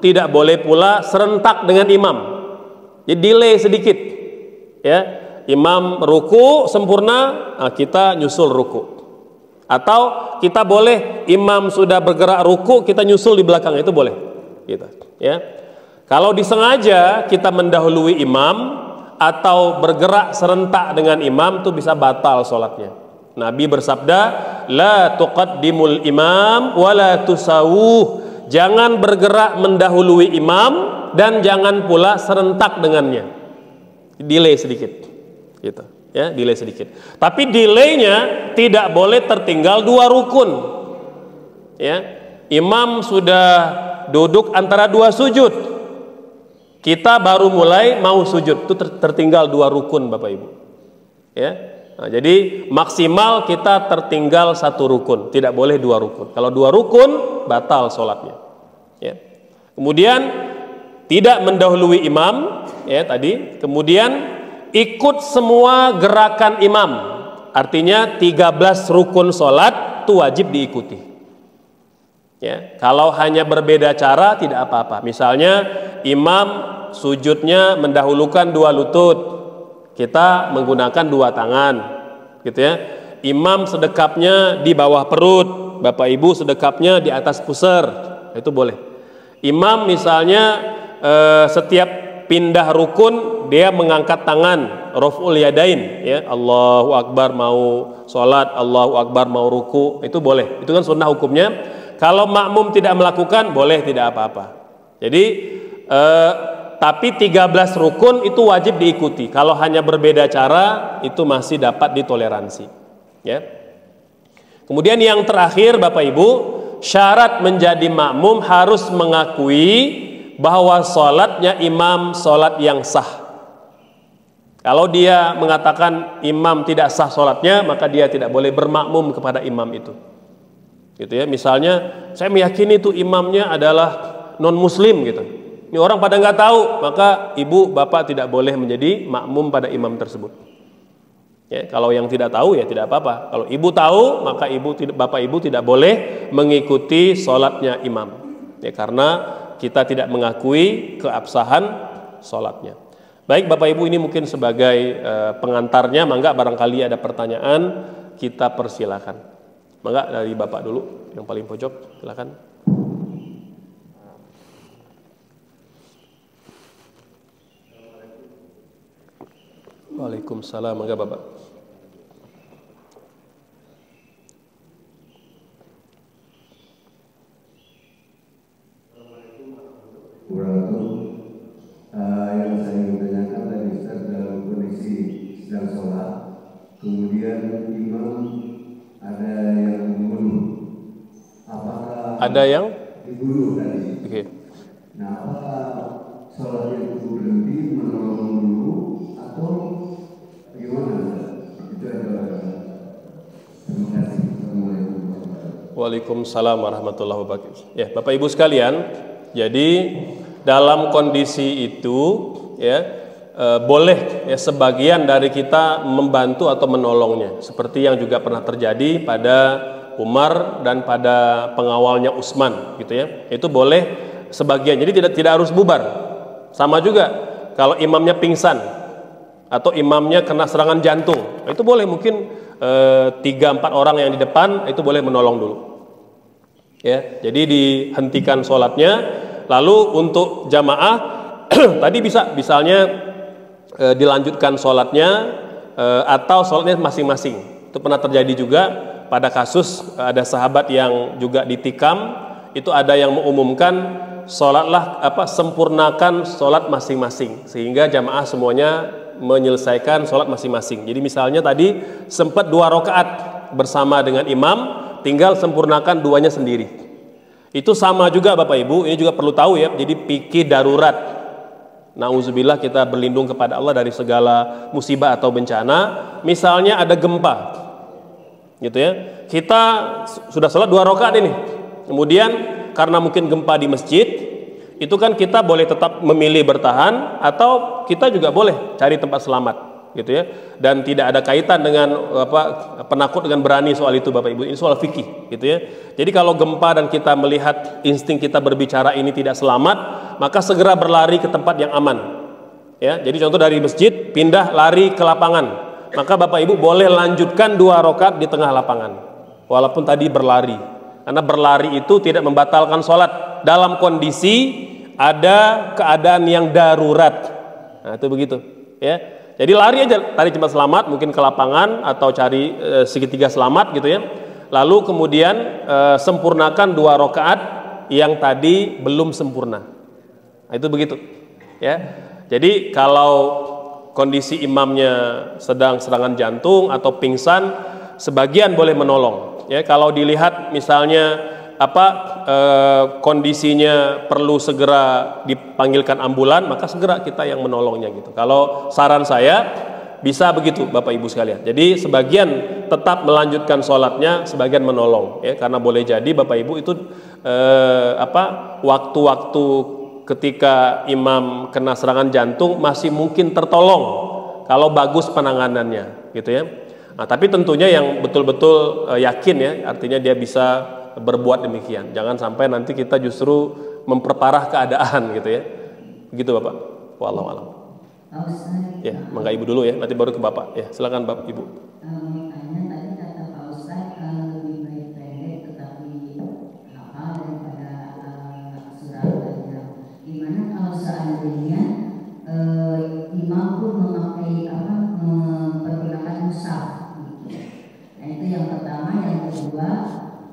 tidak boleh pula serentak dengan imam. Jadi delay sedikit, ya. Imam ruku sempurna, nah kita nyusul ruku. Atau kita boleh imam sudah bergerak ruku, kita nyusul di belakang, itu boleh. Gitu, ya. Kalau disengaja kita mendahului imam atau bergerak serentak dengan imam, itu bisa batal sholatnya. Nabi bersabda, la tuqaddimul imam wa la tusawuh. Jangan bergerak mendahului imam dan jangan pula serentak dengannya. Delay sedikit, gitu, ya, delay sedikit. Tapi delaynya tidak boleh tertinggal 2 rukun, ya. Imam sudah duduk antara 2 sujud, kita baru mulai mau sujud, itu tertinggal 2 rukun, Bapak Ibu, ya. Nah, jadi maksimal kita tertinggal 1 rukun, tidak boleh 2 rukun. Kalau 2 rukun batal sholatnya, ya. Kemudian tidak mendahului imam, ya tadi. Kemudian ikut semua gerakan imam, artinya 13 rukun sholat itu wajib diikuti, ya. Kalau hanya berbeda cara tidak apa-apa. Misalnya imam sujudnya mendahulukan 2 lutut, kita menggunakan 2 tangan, gitu ya. Imam sedekapnya di bawah perut, Bapak Ibu sedekapnya di atas pusar, itu boleh. Imam misalnya setiap pindah rukun dia mengangkat tangan, raf'ul yadain, ya, Allahu Akbar mau sholat, Allahu Akbar mau ruku, itu boleh. Itu kan sunnah hukumnya. Kalau makmum tidak melakukan, boleh, tidak apa-apa. Jadi tapi 13 rukun itu wajib diikuti. Kalau hanya berbeda cara, itu masih dapat ditoleransi, ya. Kemudian yang terakhir, Bapak Ibu, syarat menjadi makmum harus mengakui bahwa sholatnya imam sholat yang sah. Kalau dia mengatakan imam tidak sah sholatnya, maka dia tidak boleh bermakmum kepada imam itu, gitu ya. Misalnya saya meyakini itu imamnya adalah non muslim, gitu. Ini orang pada nggak tahu, maka ibu bapak tidak boleh menjadi makmum pada imam tersebut. Ya, kalau yang tidak tahu ya tidak apa-apa. Kalau ibu tahu, maka bapak ibu tidak boleh mengikuti sholatnya imam. Ya, karena kita tidak mengakui keabsahan sholatnya. Baik Bapak Ibu, ini mungkin sebagai pengantarnya. Mangga barangkali ada pertanyaan, kita persilakan. Mangga dari Bapak dulu, yang paling pojok, silakan. Waalaikumsalam, mangga Bapak. Yang saya ingin tanyakan tadi Ustaz, dalam kondisi sedang sholat, kemudian imam ada yang membunuh, apakah ada yang dibunuh tadi? Okay. Nah, apakah sholatnya itu berhenti menolong dulu atau gimana? Itu adalah. Terima kasih. Waalaikumsalam warahmatullahi wabarakatuh. Ya, Bapak Ibu sekalian, jadi dalam kondisi itu, ya, boleh ya sebagian dari kita membantu atau menolongnya, seperti yang juga pernah terjadi pada Umar dan pada pengawalnya Utsman, gitu ya. Itu boleh sebagian. Jadi tidak harus bubar. Sama juga kalau imamnya pingsan atau imamnya kena serangan jantung, itu boleh, mungkin 3-4 orang yang di depan itu boleh menolong dulu. Ya, jadi dihentikan sholatnya. Lalu untuk jamaah tadi bisa misalnya dilanjutkan sholatnya atau sholatnya masing-masing. Itu pernah terjadi juga pada kasus ada sahabat yang juga ditikam. Itu ada yang mengumumkan sholatlah sempurnakan sholat masing-masing, sehingga jamaah semuanya menyelesaikan sholat masing-masing. Jadi misalnya tadi sempat 2 rakaat bersama dengan imam, tinggal sempurnakan 2-nya sendiri. Itu sama juga Bapak Ibu, ini juga perlu tahu ya. Jadi fikih darurat. Nauzubillah, kita berlindung kepada Allah dari segala musibah atau bencana. Misalnya ada gempa, gitu ya. Kita sudah sholat 2 rakaat ini. Kemudian karena mungkin gempa di masjid, itu kan kita boleh tetap memilih bertahan atau kita juga boleh cari tempat selamat. gitu ya, dan tidak ada kaitan dengan penakut dengan berani soal itu Bapak Ibu, ini soal fikih gitu ya. Jadi kalau gempa dan kita melihat insting kita berbicara ini tidak selamat, maka segera berlari ke tempat yang aman ya. Jadi contoh dari masjid pindah lari ke lapangan, maka Bapak Ibu boleh lanjutkan 2 rakaat di tengah lapangan walaupun tadi berlari, karena berlari itu tidak membatalkan sholat dalam kondisi ada keadaan yang darurat. Nah itu begitu ya. Jadi lari aja, lari cepat selamat, mungkin ke lapangan atau cari segitiga selamat gitu ya. Lalu kemudian sempurnakan 2 rakaat yang tadi belum sempurna. Nah, itu begitu ya. Jadi kalau kondisi imamnya sedang serangan jantung atau pingsan, sebagian boleh menolong ya. Kalau dilihat misalnya kondisinya perlu segera dipanggilkan ambulan, maka segera kita yang menolongnya gitu. Kalau saran saya bisa begitu Bapak Ibu sekalian. Jadi sebagian tetap melanjutkan sholatnya, sebagian menolong ya, karena boleh jadi Bapak Ibu itu waktu-waktu ketika imam kena serangan jantung masih mungkin tertolong kalau bagus penanganannya gitu ya. Nah, tapi tentunya yang betul-betul yakin ya, artinya dia bisa berbuat demikian. Jangan sampai nanti kita justru memperparah keadaan gitu ya. Begitu Bapak. Wallahu a'lam. Ya, mangga Ibu dulu ya, nanti baru ke Bapak. Ya, silakan Bapak Ibu. Tadi kata Pak Ustadz lebih baik pendek tetapi hafal daripada surat Al-Baqarah. Gimana kalau seandainya imam pun mempergunakan mushaf? Nah itu yang pertama. Yang kedua,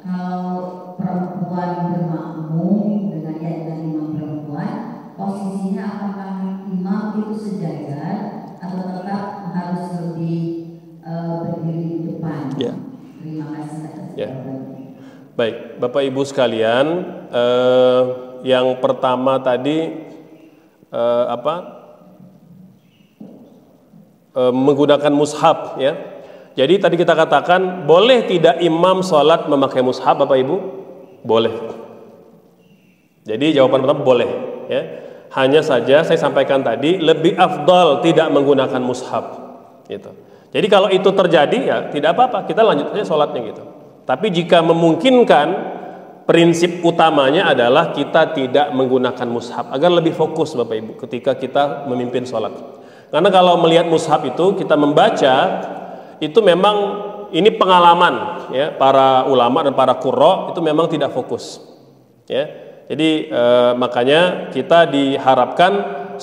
kalau perempuan bermakmum dengan imam perempuan, posisinya apakah imam itu sejajar atau tetap harus lebih berdiri di depan? Ya. Terima kasih atas jawabannya. Baik, Bapak Ibu sekalian, yang pertama tadi menggunakan mushaf ya. Jadi tadi kita katakan boleh tidak imam sholat memakai mushaf Bapak Ibu? Boleh. Jadi jawaban pertama boleh ya. Hanya saja saya sampaikan tadi lebih afdal tidak menggunakan mushaf gitu. Jadi kalau itu terjadi ya tidak apa-apa, kita lanjut saja sholatnya gitu. Tapi jika memungkinkan, prinsip utamanya adalah kita tidak menggunakan mushaf agar lebih fokus Bapak Ibu ketika kita memimpin sholat. Karena kalau melihat mushaf itu kita membaca itu memang ini pengalaman ya, para ulama dan para qurra itu memang tidak fokus ya. Jadi makanya kita diharapkan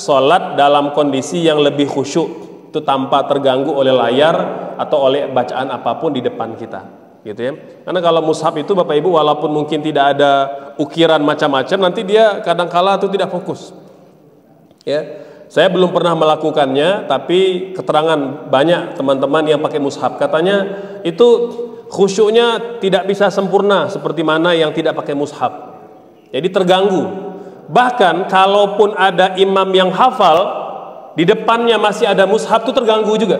sholat dalam kondisi yang lebih khusyuk, itu tanpa terganggu oleh layar atau oleh bacaan apapun di depan kita gitu ya. Karena kalau mushaf itu Bapak Ibu walaupun mungkin tidak ada ukiran macam-macam, nanti dia kadang-kala itu tidak fokus ya. Saya belum pernah melakukannya, tapi keterangan banyak teman-teman yang pakai mushaf katanya itu khusyuknya tidak bisa sempurna seperti mana yang tidak pakai mushaf. Jadi terganggu. Bahkan kalaupun ada imam yang hafal, di depannya masih ada mushaf, itu terganggu juga.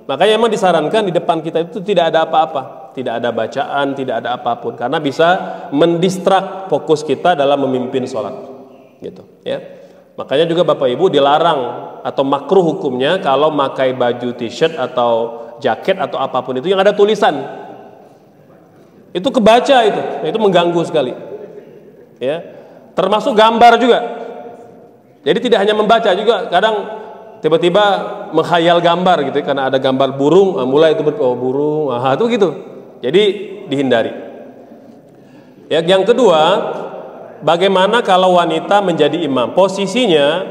Makanya memang disarankan di depan kita itu tidak ada apa-apa, tidak ada bacaan, tidak ada apapun, karena bisa mendistrak fokus kita dalam memimpin sholat gitu ya. Makanya juga Bapak Ibu dilarang atau makruh hukumnya kalau pakai baju t-shirt atau jaket atau apapun itu yang ada tulisan. Itu kebaca itu mengganggu sekali. Ya. Termasuk gambar juga. Jadi tidak hanya membaca juga, kadang tiba-tiba menghayal gambar gitu ya, karena ada gambar burung, mulai itu burung, itu gitu. Jadi dihindari. Ya, yang kedua, bagaimana kalau wanita menjadi imam? Posisinya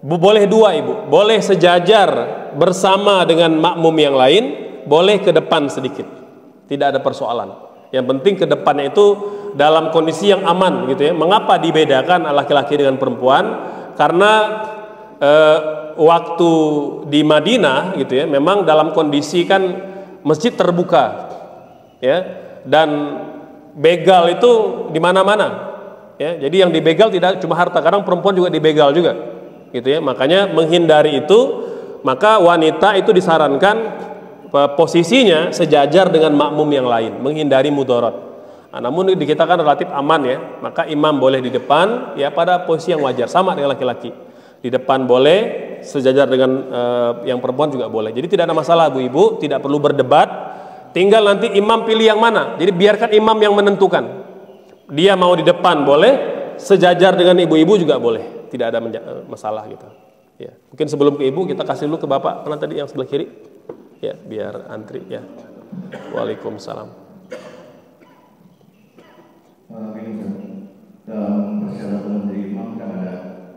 boleh 2 Ibu, boleh sejajar bersama dengan makmum yang lain, boleh ke depan sedikit, tidak ada persoalan. Yang penting ke depannya itu dalam kondisi yang aman gitu ya. Mengapa dibedakan laki-laki dengan perempuan? Karena waktu di Madinah gitu ya, memang dalam kondisi kan masjid terbuka ya, dan begal itu di mana-mana. Ya, jadi yang dibegal tidak cuma harta, kadang perempuan juga dibegal juga, gitu ya. Makanya menghindari itu, maka wanita itu disarankan posisinya sejajar dengan makmum yang lain, menghindari mudarat. Nah, namun di kita kan relatif aman ya, maka imam boleh di depan, ya pada posisi yang wajar, sama dengan laki-laki. Di depan boleh, sejajar dengan yang perempuan juga boleh. Jadi tidak ada masalah Bu Ibu, tidak perlu berdebat. Tinggal nanti imam pilih yang mana. Jadi biarkan imam yang menentukan. Dia mau di depan boleh, sejajar dengan ibu-ibu juga boleh. Tidak ada masalah gitu. Ya, mungkin sebelum ke ibu kita kasih dulu ke bapak. Mana tadi yang sebelah kiri? Ya, biar antri ya. Waalaikumsalam. Dalam persyaratan menjadi imam kan ada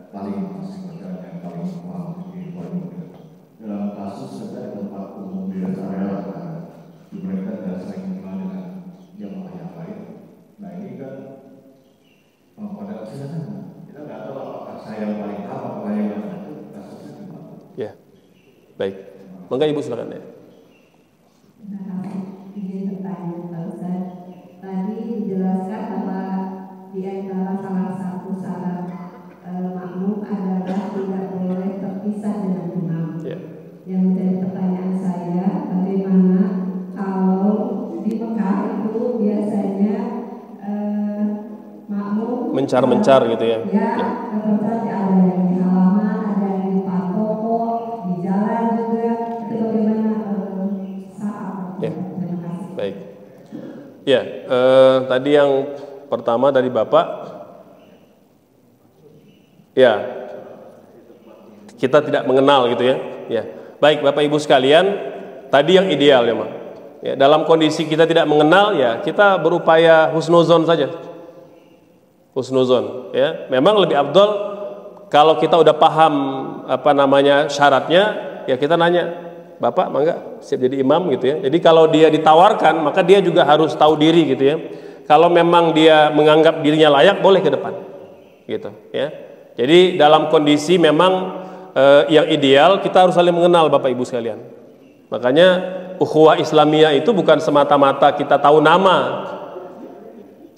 paling bacaan yang paling mahal di dalam kasus ada tempat umum di rest area mereka tidak sering kenal dengan jamaah yang lain. Nah ini kan pada kesempatan kita nggak tahu apakah saya yang paling tahu apakah yang mana itu kasusnya gimana. Ya, baik. Monggo ibu silakan ya. Nah, izin bertanya Pak Ustaz. Tadi dijelaskan bahwa di antara salah satu syarat makmum adalah tidak boleh terpisah dengan imam. Ya. Yang menjadi pertanyaan saya, bagaimana kalau di Mekah itu biasanya makmum Mencar-mencar gitu ya. Ya, seperti ada yang di halaman, ada yang di depan toko, di jalan juga. Itu bagaimana saat? Ya. Terima kasih. Baik. Ya, tadi yang pertama dari Bapak, ya, kita tidak mengenal gitu ya. Ya, baik Bapak Ibu sekalian, tadi yang ideal ya, Mak. Ya, dalam kondisi kita tidak mengenal ya, kita berupaya husnuzon saja. Husnuzon, ya. Memang lebih afdol kalau kita udah paham syaratnya, ya kita nanya, Bapak mangga siap jadi imam gitu ya. Jadi kalau dia ditawarkan, maka dia juga harus tahu diri gitu ya. Kalau memang dia menganggap dirinya layak, boleh ke depan, gitu ya. Jadi dalam kondisi memang yang ideal kita harus saling mengenal Bapak Ibu sekalian. Makanya ukhuwah Islamiyah itu bukan semata-mata kita tahu nama,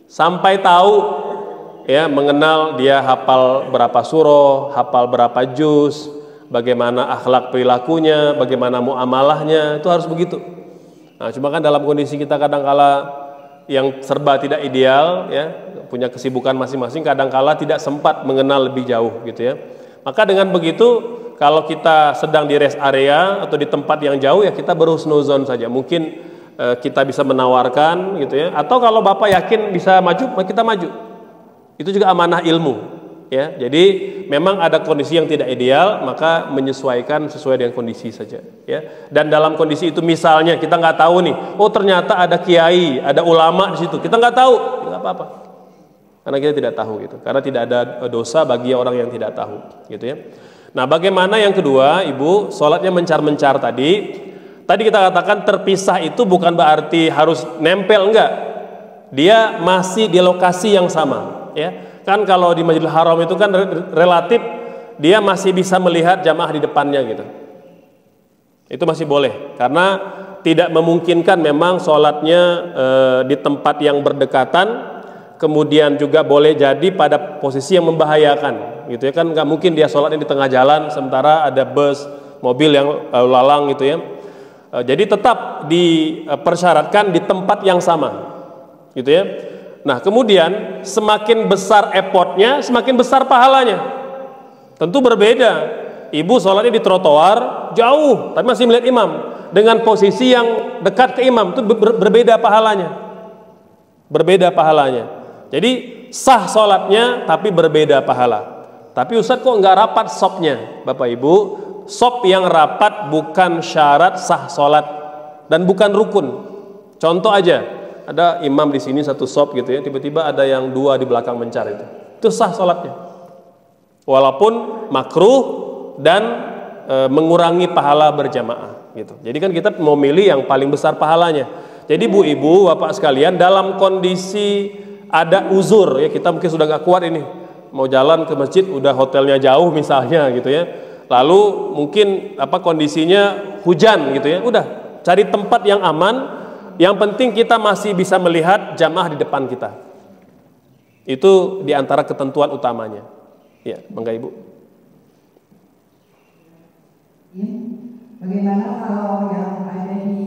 sampai tahu ya, mengenal dia hafal berapa surah, hafal berapa juz, bagaimana akhlak perilakunya, bagaimana muamalahnya, itu harus begitu. Nah, cuma kan dalam kondisi kita kadang-kala yang serba tidak ideal ya, punya kesibukan masing-masing, kadang-kala tidak sempat mengenal lebih jauh gitu ya. Maka dengan begitu kalau kita sedang di rest area atau di tempat yang jauh ya kita berhusnuzon saja. Mungkin kita bisa menawarkan gitu ya. Atau kalau Bapak yakin bisa maju, kita maju. Itu juga amanah ilmu ya. Jadi memang ada kondisi yang tidak ideal, maka menyesuaikan sesuai dengan kondisi saja ya. Dan dalam kondisi itu misalnya kita nggak tahu nih, oh ternyata ada kiai, ada ulama di situ, kita nggak tahu, ya nggak apa-apa, karena kita tidak tahu gitu. Karena tidak ada dosa bagi orang yang tidak tahu gitu ya. Nah, bagaimana yang kedua, Ibu, sholatnya mencar-mencar tadi kita katakan terpisah itu bukan berarti harus nempel, enggak. Dia masih di lokasi yang sama ya. Kan kalau di Masjidil Haram itu kan relatif dia masih bisa melihat jamaah di depannya gitu. Itu masih boleh karena tidak memungkinkan memang sholatnya di tempat yang berdekatan, kemudian juga boleh jadi pada posisi yang membahayakan gitu ya. Kan nggak mungkin dia sholatnya di tengah jalan sementara ada bus, mobil yang lalu lalang gitu ya. Jadi tetap dipersyaratkan di tempat yang sama gitu ya. Nah, kemudian semakin besar effortnya, semakin besar pahalanya. Tentu berbeda. Ibu sholatnya di trotoar jauh, tapi masih melihat imam. Dengan posisi yang dekat ke imam, itu berbeda pahalanya. Berbeda pahalanya. Jadi sah sholatnya, tapi berbeda pahala. Tapi Ustadz kok nggak rapat sopnya, Bapak Ibu? Sop yang rapat bukan syarat sah sholat dan bukan rukun. Contoh aja. Ada imam di sini satu sop gitu ya, tiba-tiba ada yang dua di belakang mencar itu sah sholatnya, walaupun makruh dan mengurangi pahala berjamaah gitu. Jadi kan kita mau milih yang paling besar pahalanya. Jadi Bu Ibu Bapak sekalian, dalam kondisi ada uzur ya, kita mungkin sudah gak kuat ini, mau jalan ke masjid udah hotelnya jauh misalnya gitu ya, lalu mungkin kondisinya hujan gitu ya, udah cari tempat yang aman. Yang penting kita masih bisa melihat jamaah di depan kita. Itu diantara ketentuan utamanya. Ya, mangga Ibu. Ya. Bagaimana kalau yang ada di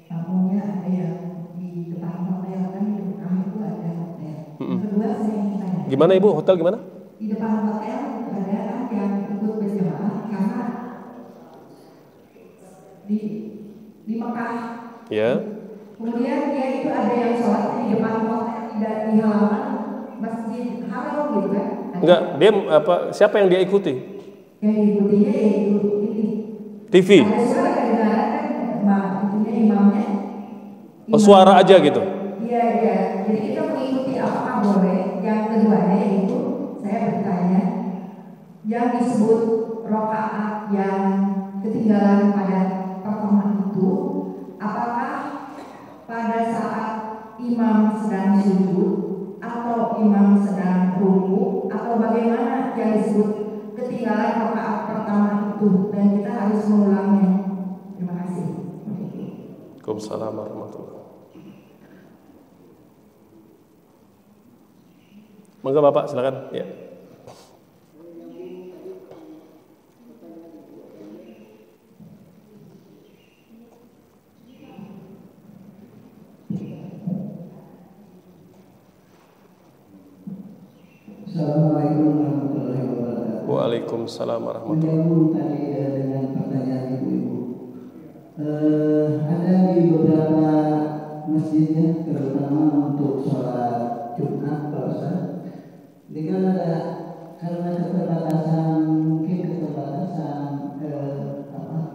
tamunya ada yang di depan hotel, kan di depan itu ada hotel. Kedua saya ingin tanya. Gimana Ibu, hotel gimana? Di depan hotel ada kan yang ikut ada yang sholat di depan hotel tidak di halaman Masjid Haram gitu kan? Enggak, dia apa? Siapa yang dia ikuti? Yang diikutinya yaitu ini. TV. Ada suara kedengaran kan, imamnya. Oh, suara aja gitu. Iya, iya. Jadi kita mengikuti apakah boleh. Yang keduanya yaitu saya bertanya, yang disebut rakaat yang ketinggalan pada pertemuan itu, apakah pada saat imam sedang sujud atau imam sedang ruku atau bagaimana yang disebut ketinggalan rakaat pertama itu, dan kita harus mengulangnya. Terima kasih. Waalaikumsalam warahmatullahi. Monggo Bapak, silakan. Ya. Assalamualaikum warahmatullahi wabarakatuh. Waalaikumsalam warahmatullahi wabarakatuh. Menyambung tadi dengan pertanyaan ibu-ibu. Ada di beberapa masjidnya, terutama untuk sholat Jumat, Pak Ustaz. Ini kan ada karena keterbatasan, mungkin keterbatasan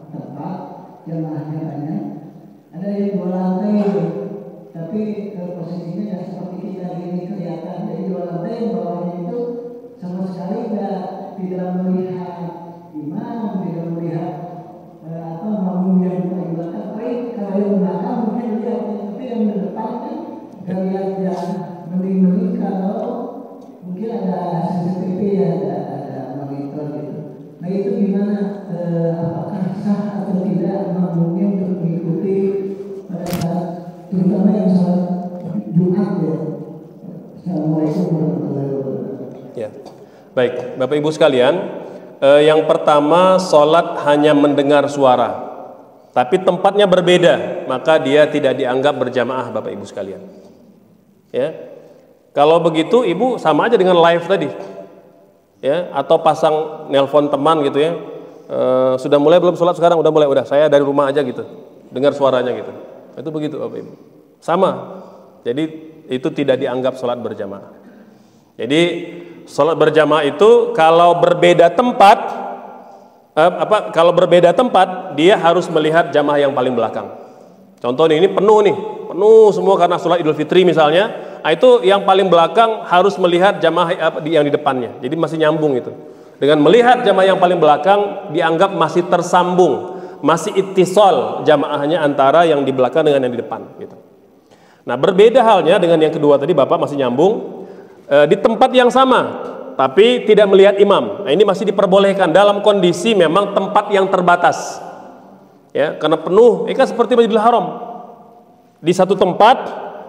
tempat jamaahnya banyak. Ada yang 2 lantai, tapi posisinya tidak seperti kita ini kelihatan. Jadi 2 lantai yang bawahnya itu sama sekali tidak melihat imam, tidak melihat makmum yang paling belakang. Baik, kalau yang belakang mungkin lihat, tapi yang di depan kan lihat ya mending kalau mungkin ada CCTV ya, ada monitor gitu. Nah itu gimana? Apakah sah atau tidak makmumnya untuk mengikuti pada saat terutama yang sholat Jumat ya? Assalamualaikum warahmatullahi wabarakatuh. Ya. Baik, Bapak Ibu sekalian, yang pertama sholat hanya mendengar suara, tapi tempatnya berbeda, maka dia tidak dianggap berjamaah, Bapak Ibu sekalian. Ya, kalau begitu Ibu sama aja dengan live tadi, ya, atau pasang nelpon teman gitu ya. Sudah mulai belum sholat sekarang? Udah mulai, udah. Saya dari rumah aja gitu, dengar suaranya gitu. Itu begitu Bapak Ibu. Sama. Jadi itu tidak dianggap sholat berjamaah. Jadi sholat berjamaah itu kalau berbeda tempat, kalau berbeda tempat dia harus melihat jamaah yang paling belakang. Contoh ini penuh nih, penuh semua karena sholat Idul Fitri misalnya. Nah, itu yang paling belakang harus melihat jamaah yang di depannya. Jadi masih nyambung itu. Dengan melihat jamaah yang paling belakang dianggap masih tersambung, masih ittisal jamaahnya antara yang di belakang dengan yang di depan. Gitu. Nah berbeda halnya dengan yang kedua tadi, Bapak masih nyambung. Di tempat yang sama tapi tidak melihat imam. Nah, ini masih diperbolehkan dalam kondisi memang tempat yang terbatas. Ya, karena penuh, kan seperti Masjidil Haram. Di satu tempat,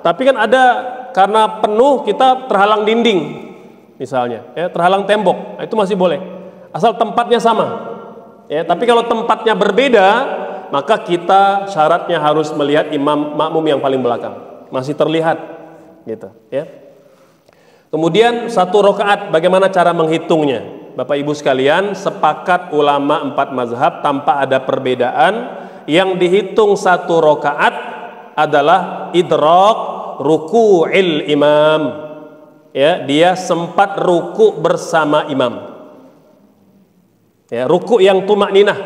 tapi kan ada karena penuh kita terhalang dinding misalnya, ya, terhalang tembok. Nah, itu masih boleh. Asal tempatnya sama. Ya, tapi kalau tempatnya berbeda, maka kita syaratnya harus melihat imam makmum yang paling belakang. Masih terlihat gitu, ya. Kemudian 1 rakaat, bagaimana cara menghitungnya? Bapak Ibu sekalian, sepakat ulama 4 mazhab tanpa ada perbedaan, yang dihitung 1 rakaat adalah idrak ruku'il imam. Ya, dia sempat ruku bersama imam. Ya, ruku yang tumakninah.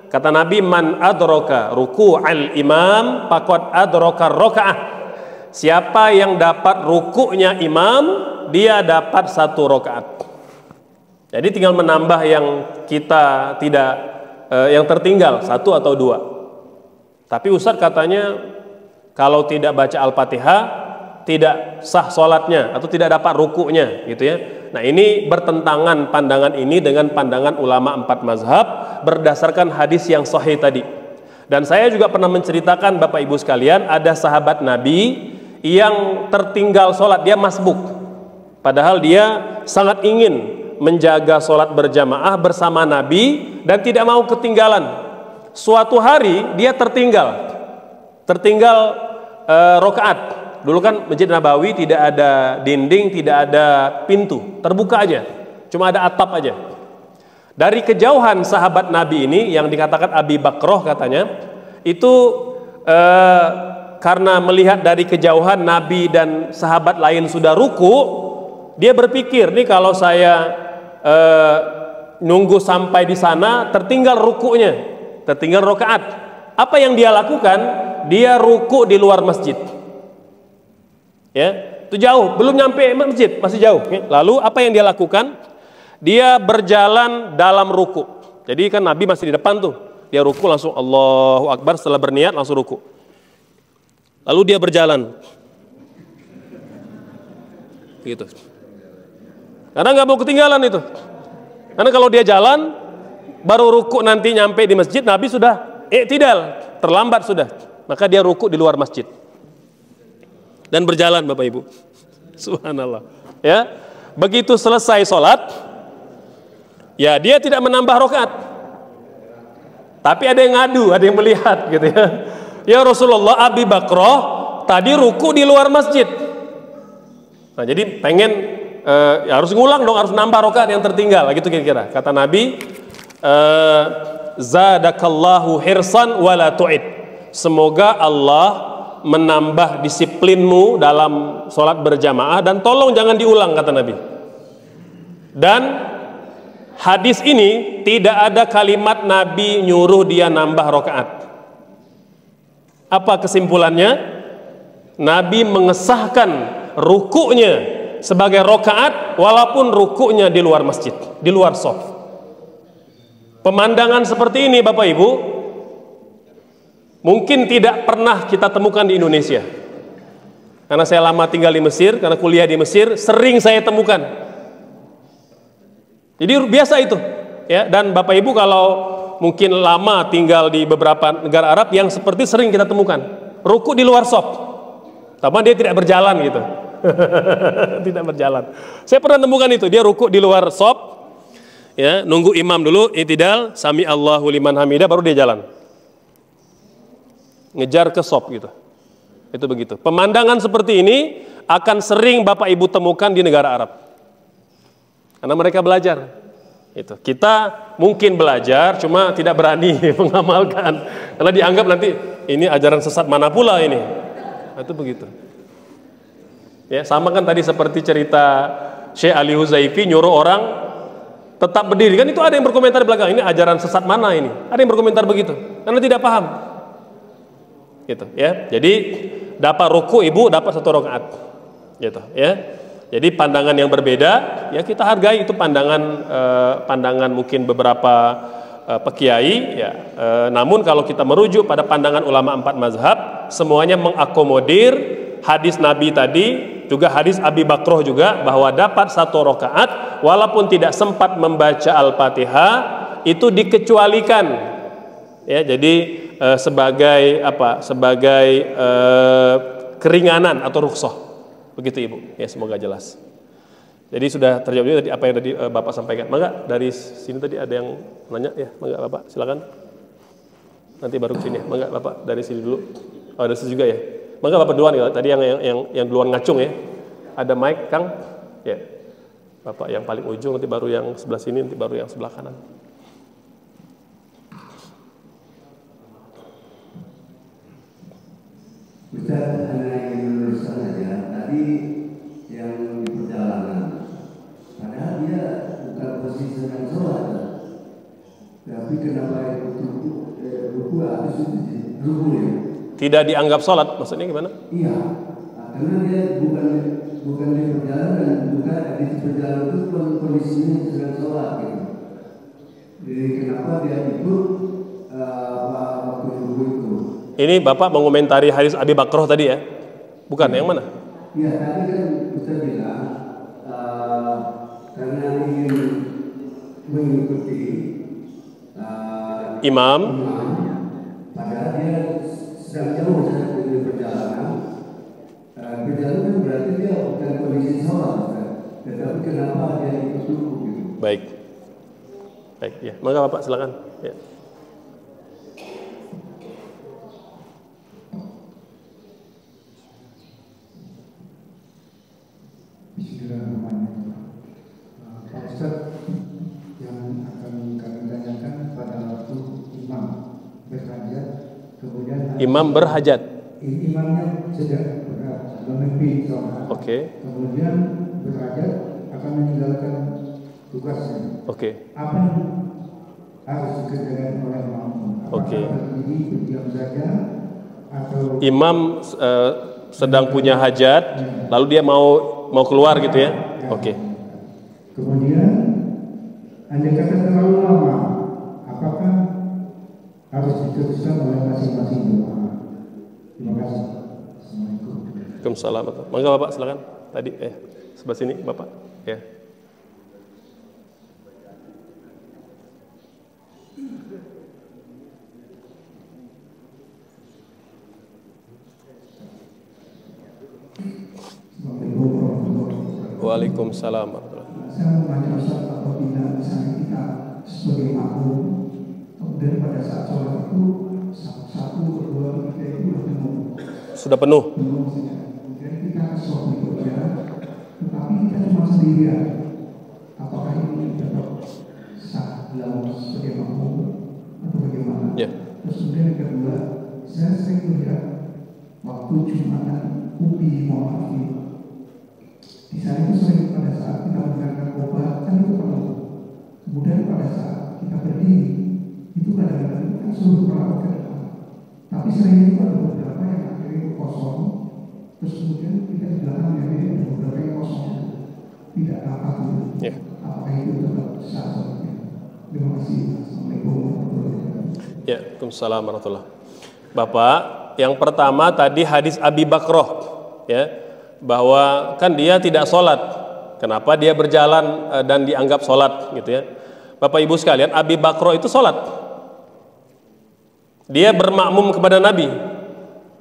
Kata Nabi, man adraka ruku'al imam faqad adraka rakaat. Siapa yang dapat rukuknya imam, dia dapat 1 rakaat. Jadi tinggal menambah yang kita tidak yang tertinggal 1 atau 2. Tapi Ustadz katanya kalau tidak baca Al-Fatihah tidak sah sholatnya atau tidak dapat rukuknya gitu ya. Nah ini bertentangan pandangan ini dengan pandangan ulama 4 mazhab berdasarkan hadis yang sahih tadi. Dan saya juga pernah menceritakan Bapak Ibu sekalian, ada sahabat Nabi yang tertinggal sholat, dia masbuk. Padahal dia sangat ingin menjaga sholat berjamaah bersama Nabi dan tidak mau ketinggalan. Suatu hari dia tertinggal rakaat. Dulu kan Masjid Nabawi tidak ada dinding, tidak ada pintu, terbuka aja, cuma ada atap aja. Dari kejauhan sahabat Nabi ini yang dikatakan Abi Bakroh katanya, itu karena melihat dari kejauhan Nabi dan sahabat lain sudah ruku, dia berpikir, nih kalau saya nunggu sampai di sana tertinggal rukunya, tertinggal rakaat. Apa yang dia lakukan? Dia ruku di luar masjid. Ya, itu jauh, belum nyampe masjid, masih jauh. Lalu apa yang dia lakukan? Dia berjalan dalam ruku. Jadi kan Nabi masih di depan tuh. Dia ruku langsung Allahu Akbar, setelah berniat langsung ruku. Lalu dia berjalan. Gitu. Karena nggak mau ketinggalan itu. Karena kalau dia jalan, baru ruku nanti nyampe di masjid, Nabi sudah i'tidal, terlambat sudah. Maka dia ruku di luar masjid. Dan berjalan Bapak Ibu. Subhanallah. Ya, begitu selesai sholat, ya dia tidak menambah rakaat. Tapi ada yang ngadu, ada yang melihat gitu ya. Ya Rasulullah, Abi Bakrah tadi ruku di luar masjid. Nah jadi pengen ya harus ngulang dong, harus nambah rakaat yang tertinggal, gitu kira-kira. Kata Nabi, zadakallahu hirsan wala tu'id. Semoga Allah menambah disiplinmu dalam sholat berjamaah dan tolong jangan diulang, kata Nabi. Dan hadis ini tidak ada kalimat Nabi nyuruh dia nambah rakaat. Apa kesimpulannya? Nabi mengesahkan rukuknya sebagai rakaat walaupun rukuknya di luar masjid, di luar shaf. Pemandangan seperti ini Bapak Ibu mungkin tidak pernah kita temukan di Indonesia. Karena saya lama tinggal di Mesir, karena kuliah di Mesir, sering saya temukan. Jadi biasa itu, ya. Dan Bapak Ibu kalau mungkin lama tinggal di beberapa negara Arab, yang seperti sering kita temukan, ruku di luar shaf, tapi dia tidak berjalan gitu. Tidak berjalan. Saya pernah temukan itu, dia ruku di luar shaf, ya, nunggu imam dulu, i'tidal, sami Allahu liman hamidah, baru dia jalan. Ngejar ke shaf gitu. Itu begitu. Pemandangan seperti ini akan sering Bapak Ibu temukan di negara Arab. Karena mereka belajar. Itu. Kita mungkin belajar, cuma tidak berani mengamalkan. Karena dianggap nanti ini ajaran sesat mana pula ini. Nah, itu begitu. Ya, sama kan tadi seperti cerita Syekh Ali Huzaifi nyuruh orang tetap berdiri. Kan itu ada yang berkomentar di belakang, ini ajaran sesat mana ini? Ada yang berkomentar begitu. Karena tidak paham. Gitu, ya. Jadi dapat ruku Ibu, dapat 1 rakaat. Gitu, ya. Jadi pandangan yang berbeda, ya kita hargai itu pandangan mungkin beberapa pekiai, ya. Namun kalau kita merujuk pada pandangan ulama 4 mazhab, semuanya mengakomodir hadis Nabi tadi, juga hadis Abi Bakrah juga, bahwa dapat 1 rakaat walaupun tidak sempat membaca Al-Fatihah itu dikecualikan, ya. Jadi sebagai apa? Sebagai keringanan atau rukhsah. Begitu Ibu, ya, semoga jelas. Jadi sudah terjawab juga tadi apa yang tadi Bapak sampaikan. Mangga dari sini tadi ada yang nanya ya, mangga Bapak silakan. Nanti baru ke sini ya. Mangga Bapak dari sini dulu. Oh, ada sini juga ya. Mangga Bapak duluan ya. Tadi yang duluan ngacung ya. Ada mic Kang. Ya. Bapak yang paling ujung, nanti baru yang sebelah sini, nanti baru yang sebelah kanan. Ustaz, hanya ingin luruskan saja. Tadi yang di perjalanan, padahal dia bukan posisi sedang sholat, tapi kenapa ruku habis itu ruku ya? Tidak dianggap sholat, maksudnya gimana? Iya, karena dia bukan di perjalanan, bukan di perjalanan itu kondisinya sedang sholat gitu. Jadi kenapa dia ikut waktu ruku itu? Ini Bapak mengomentari hadis Abi Bakrah tadi ya? Bukan, yang mana? Ya, tadi kan kita bilang karena ingin mengikuti imam, padahal dia sedang jauh dari perjalanan. Perjalanan berarti dia bukan kondisi sholat, tetapi kenapa dia ikut ruku gitu? Baik, baik ya. Maka Bapak silakan. Ya. Bismillahirrahmanirrahim. Pak Ustadz, yang akan kami tanyakan pada waktu imam berhajat, kemudian Imam berhajat. imamnya sejak memimpin sholat. Oke. Kemudian berhajat akan meninggalkan tugasnya. Oke. Apa yang harus dikerjakan oleh makmum? Oke. Berdiri, berdiam saja, atau Imam sedang punya hajat, lalu dia mau keluar gitu ya? Oke. Kemudian, andai kata terlalu lama, apakah harus diteruskan oleh masing-masing jemaah? Terima kasih. Assalamualaikum. Waalaikumsalam. Mangga Bapak silakan. Tadi sebelah sini Bapak. Ya. Waalaikumsalam. Saya mau tanya Ustaz, apabila misalnya kita sebagai makmum, kemudian pada saat sholat itu satu, kedua, ketiga itu Sudah penuh. kemudian kita ke sholat berikutnya, tetapi kita cuma sendirian. Apakah ini tetap sah dalam sebagai makmum atau bagaimana? Ya. Terus kemudian yang kedua, saya sering melihat waktu Jumatan UPI Mu'afi. Di sana itu sering pada saat kita mendengarkan khotbah kan itu penuh. Kemudian pada saat kita berdiri itu kadang-kadang kan suruh merapat ke depan. Tapi sering itu ada beberapa yang akhirnya itu kosong. Terus kemudian kita di belakang yang ini ada beberapa yang kosong. Tidak rapat itu. Ya. Apakah itu tetap sah seperti itu? Terima kasih. Assalamualaikum warahmatullahi wabarakatuh. Ya, Waalaikumsalam warahmatullahi. Bapak, yang pertama tadi hadis Abi Bakroh, ya. Bahwa kan dia tidak sholat, kenapa dia berjalan dan dianggap sholat gitu ya. Bapak Ibu sekalian, Abi Bakro itu sholat, dia bermakmum kepada Nabi,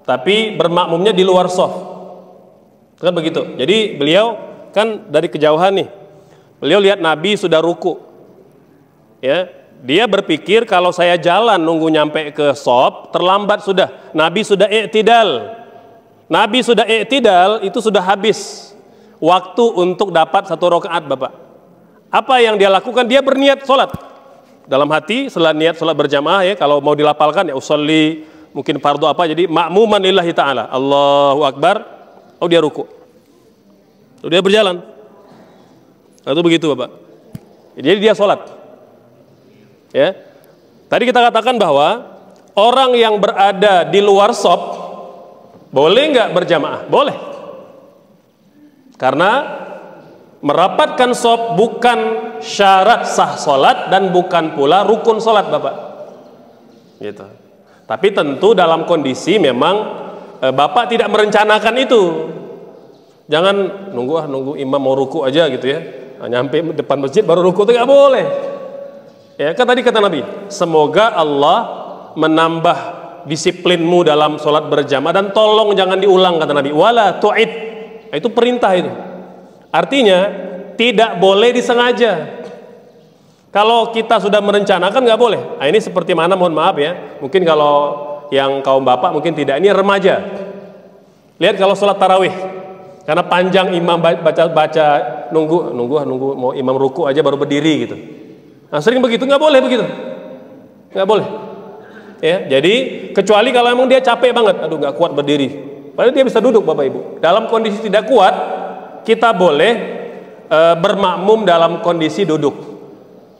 tapi bermakmumnya di luar shaf, kan begitu. Jadi beliau kan dari kejauhan nih, beliau lihat Nabi sudah ruku, ya. Dia berpikir kalau saya jalan nunggu nyampe ke shaf terlambat sudah, Nabi sudah i'tidal. Nabi sudah i'tidal, itu sudah habis waktu untuk dapat 1 rakaat, Bapak. Apa yang dia lakukan? Dia berniat sholat dalam hati, setelah niat sholat berjamaah ya, kalau mau dilapalkan ya usolli, mungkin fardu apa, jadi ma'muman lillahi ta'ala, Allahu Akbar, dia ruku, lalu dia berjalan, itu begitu Bapak. Jadi dia sholat ya. Tadi kita katakan bahwa orang yang berada di luar shaf boleh nggak berjamaah? Boleh. Karena merapatkan shaf bukan syarat sah sholat dan bukan pula rukun sholat, Bapak. Gitu. Tapi tentu dalam kondisi memang Bapak tidak merencanakan itu. Jangan nunggu imam mau ruku aja gitu ya. Nyampe depan masjid baru ruku, itu nggak boleh. Ya kan tadi kata Nabi, semoga Allah menambah disiplinmu dalam sholat berjamaah dan tolong jangan diulang, kata Nabi. Wala tu'id, itu perintah itu. Artinya tidak boleh disengaja. Kalau kita sudah merencanakan nggak boleh. Nah, ini seperti mana, mohon maaf ya. Mungkin kalau yang kaum bapak mungkin tidak. Ini remaja. Lihat kalau sholat tarawih, karena panjang imam baca nunggu mau imam ruku aja baru berdiri gitu. Nah sering begitu, nggak boleh begitu, nggak boleh. Ya, jadi kecuali kalau memang dia capek banget, aduh nggak kuat berdiri, padahal dia bisa duduk, Bapak Ibu. Dalam kondisi tidak kuat, kita boleh bermakmum dalam kondisi duduk.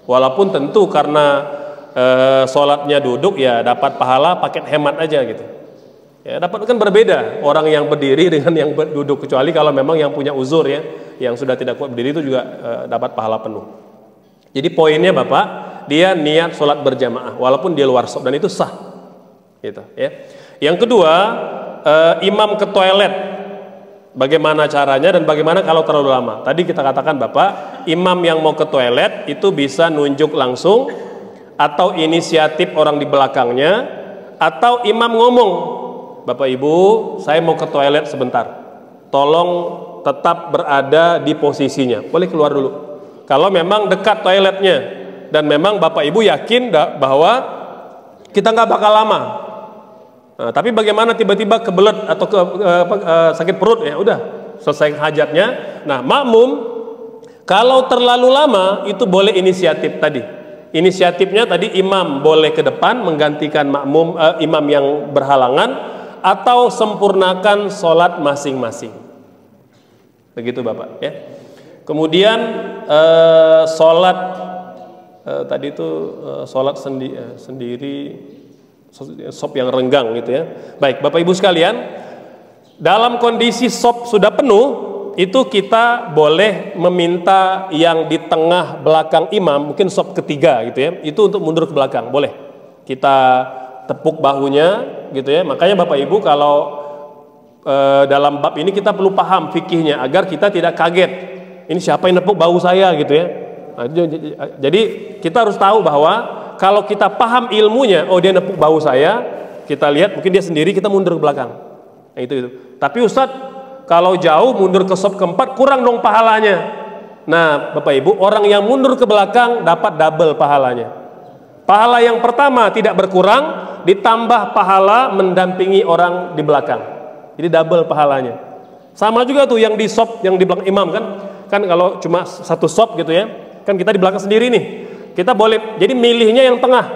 Walaupun tentu karena sholatnya duduk, ya dapat pahala paket hemat aja gitu. Ya, dapat kan berbeda orang yang berdiri dengan yang duduk, kecuali kalau memang yang punya uzur ya, yang sudah tidak kuat berdiri itu juga dapat pahala penuh. Jadi poinnya Bapak, dia niat sholat berjamaah walaupun dia luar shaf dan itu sah gitu ya. Yang kedua, imam ke toilet, bagaimana caranya dan bagaimana kalau terlalu lama. Tadi kita katakan Bapak, imam yang mau ke toilet itu bisa nunjuk langsung atau inisiatif orang di belakangnya, atau imam ngomong, Bapak Ibu saya mau ke toilet sebentar, tolong tetap berada di posisinya, boleh keluar dulu. Kalau memang dekat toiletnya dan memang Bapak Ibu yakin bahwa kita nggak bakal lama. Nah, tapi bagaimana tiba-tiba kebelet atau sakit perut, ya udah selesai hajatnya. Nah, makmum kalau terlalu lama itu boleh inisiatif tadi. Inisiatifnya tadi imam boleh ke depan menggantikan makmum imam yang berhalangan, atau sempurnakan sholat masing-masing. Begitu Bapak ya. Kemudian sholat tadi itu sholat sendiri sop yang renggang gitu ya. Baik Bapak Ibu sekalian, dalam kondisi sop sudah penuh, itu kita boleh meminta yang di tengah belakang imam, mungkin sop ketiga gitu ya, itu untuk mundur ke belakang, boleh. Kita tepuk bahunya gitu ya. Makanya Bapak Ibu kalau dalam bab ini kita perlu paham fikihnya agar kita tidak kaget. Ini siapa yang nepuk bahu saya gitu ya. Nah, jadi kita harus tahu bahwa kalau kita paham ilmunya, oh dia nepuk bahu saya, kita lihat mungkin dia sendiri, kita mundur ke belakang. Nah, itu. Tapi Ustadz, kalau jauh mundur ke sop keempat kurang dong pahalanya. Nah, Bapak Ibu, orang yang mundur ke belakang dapat double pahalanya. Pahala yang pertama tidak berkurang, ditambah pahala mendampingi orang di belakang. Jadi double pahalanya. Sama juga tuh yang di sop, yang di belakang imam kan kalau cuma satu sop gitu ya, kan kita di belakang sendiri nih. Kita boleh, jadi milihnya yang tengah,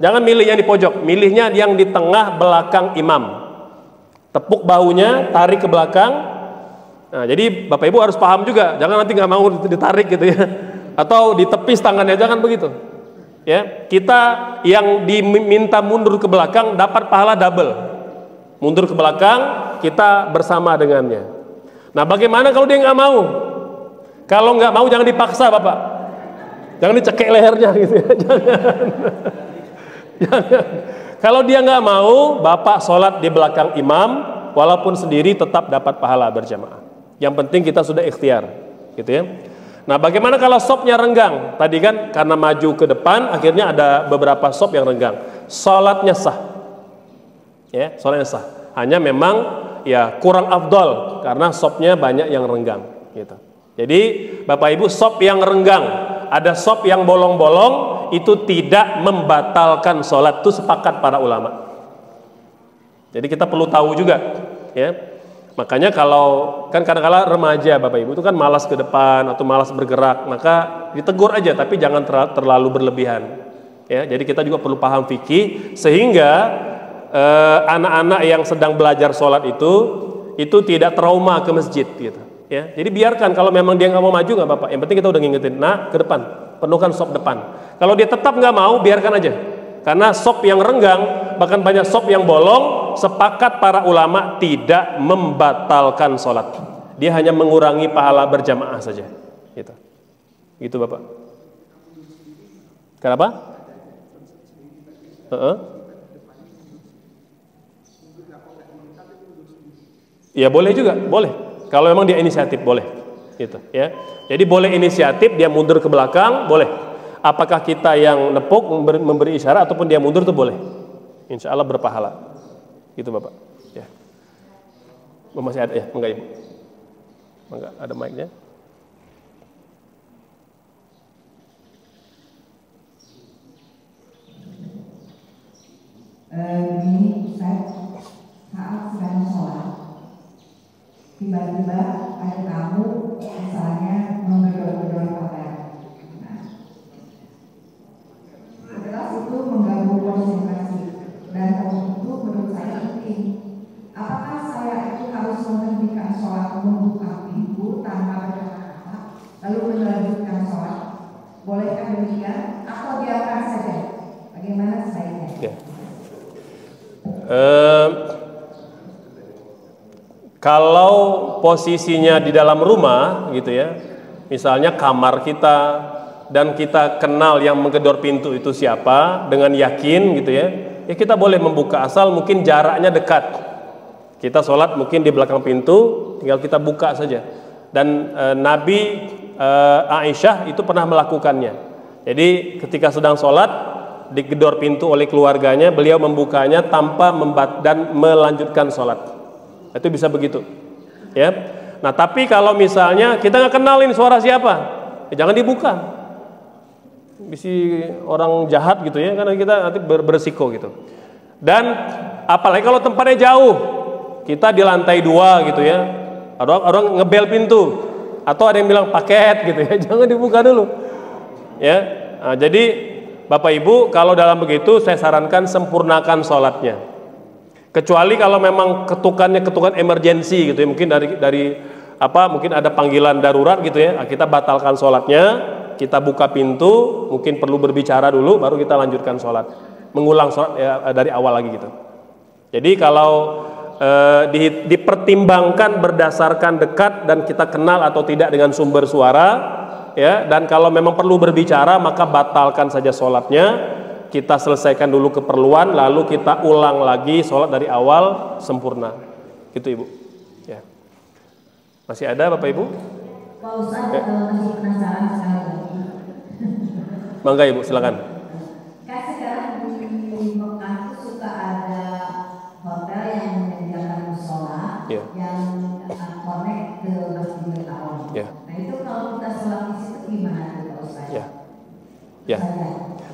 jangan milih yang di pojok, milihnya yang di tengah belakang imam. Tepuk bahunya, tarik ke belakang. Nah, jadi Bapak Ibu harus paham juga, jangan nanti nggak mau ditarik gitu ya, atau ditepis tangannya, jangan begitu. Ya, kita yang diminta mundur ke belakang dapat pahala double. Mundur ke belakang, kita bersama dengannya. Nah, bagaimana kalau dia nggak mau? Kalau nggak mau jangan dipaksa Bapak, jangan dicekek lehernya gitu ya. Jangan. Kalau dia nggak mau, Bapak sholat di belakang imam, walaupun sendiri tetap dapat pahala berjamaah. Yang penting kita sudah ikhtiar, gitu ya. Nah, bagaimana kalau sopnya renggang? Tadi kan karena maju ke depan, akhirnya ada beberapa sop yang renggang. Sholatnya sah, ya, sholatnya sah. Hanya memang ya kurang afdol karena sopnya banyak yang renggang, gitu. Jadi Bapak Ibu, sop yang renggang, ada sop yang bolong-bolong, itu tidak membatalkan sholat, itu sepakat para ulama. Jadi kita perlu tahu juga, ya. Makanya kalau kan kadang-kadang remaja Bapak Ibu itu kan malas ke depan atau malas bergerak, maka ditegur aja, tapi jangan terlalu berlebihan. Ya, jadi kita juga perlu paham fikih sehingga anak-anak yang sedang belajar sholat itu tidak trauma ke masjid, gitu. Ya, jadi biarkan, kalau memang dia nggak mau maju nggak apa-apa. Yang penting kita udah ngingetin, nah ke depan, penuhkan sop depan. Kalau dia tetap nggak mau, biarkan aja. Karena sop yang renggang, bahkan banyak sop yang bolong, sepakat para ulama tidak membatalkan sholat. Dia hanya mengurangi pahala berjamaah saja. Gitu, gitu Bapak. Kenapa? Ya boleh juga, boleh. Kalau memang dia inisiatif boleh, gitu ya. Jadi boleh inisiatif, dia mundur ke belakang, boleh. Apakah kita yang nepuk memberi isyarat ataupun dia mundur itu boleh. Insya Allah berpahala. Gitu Bapak. Ya. Masih ada ya, enggak Ibu? Enggak ada mic-nya. Ini saat sedang sholat, tiba-tiba ada tamu misalnya menggedor-gedor pakaian. Nah, setelah itu mengganggu konsentrasi dan tamu itu menurut saya penting. Apakah saya itu harus menghentikan sholat, membuka pintu tanpa berkata-kata, lalu melanjutkan sholat? Bolehkah demikian atau biarkan saja? Bagaimana sebaiknya? Ya. Kalau posisinya di dalam rumah gitu ya, misalnya kamar kita dan kita kenal yang menggedor pintu itu siapa dengan yakin gitu ya, ya kita boleh membuka asal mungkin jaraknya dekat. Kita sholat mungkin di belakang pintu, tinggal kita buka saja. Dan Nabi Aisyah itu pernah melakukannya. Jadi ketika sedang sholat digedor pintu oleh keluarganya, beliau membukanya tanpa dan melanjutkan sholat. Itu bisa begitu, ya. Nah, tapi kalau misalnya kita nggak kenalin suara siapa, ya jangan dibuka. Bisa orang jahat gitu ya, karena kita nanti beresiko gitu. Dan apalagi kalau tempatnya jauh, kita di lantai 2 gitu ya, orang ngebel pintu, atau ada yang bilang paket gitu ya, jangan dibuka dulu, ya. Nah, jadi Bapak Ibu, kalau dalam begitu saya sarankan sempurnakan sholatnya. Kecuali kalau memang ketukannya ketukan emergensi gitu ya, mungkin dari mungkin ada panggilan darurat gitu ya, kita batalkan sholatnya, kita buka pintu, mungkin perlu berbicara dulu, baru kita lanjutkan sholat, mengulang sholat ya, dari awal lagi gitu. Jadi kalau dipertimbangkan berdasarkan dekat dan kita kenal atau tidak dengan sumber suara, ya, dan kalau memang perlu berbicara maka batalkan saja sholatnya. Kita selesaikan dulu keperluan, lalu kita ulang lagi sholat dari awal sempurna. Gitu Ibu. Ya. Masih ada Bapak Ibu? Pak Ustadz, masih penasaran sekali lagi. Mangga Ibu, silakan. Kan sekarang di Mekah itu suka ada hotel yang menyediakan musola yang connect ke Masjidil Haram. Nah itu kalau kita sholat di situ gimana tuh Pak Ustadz?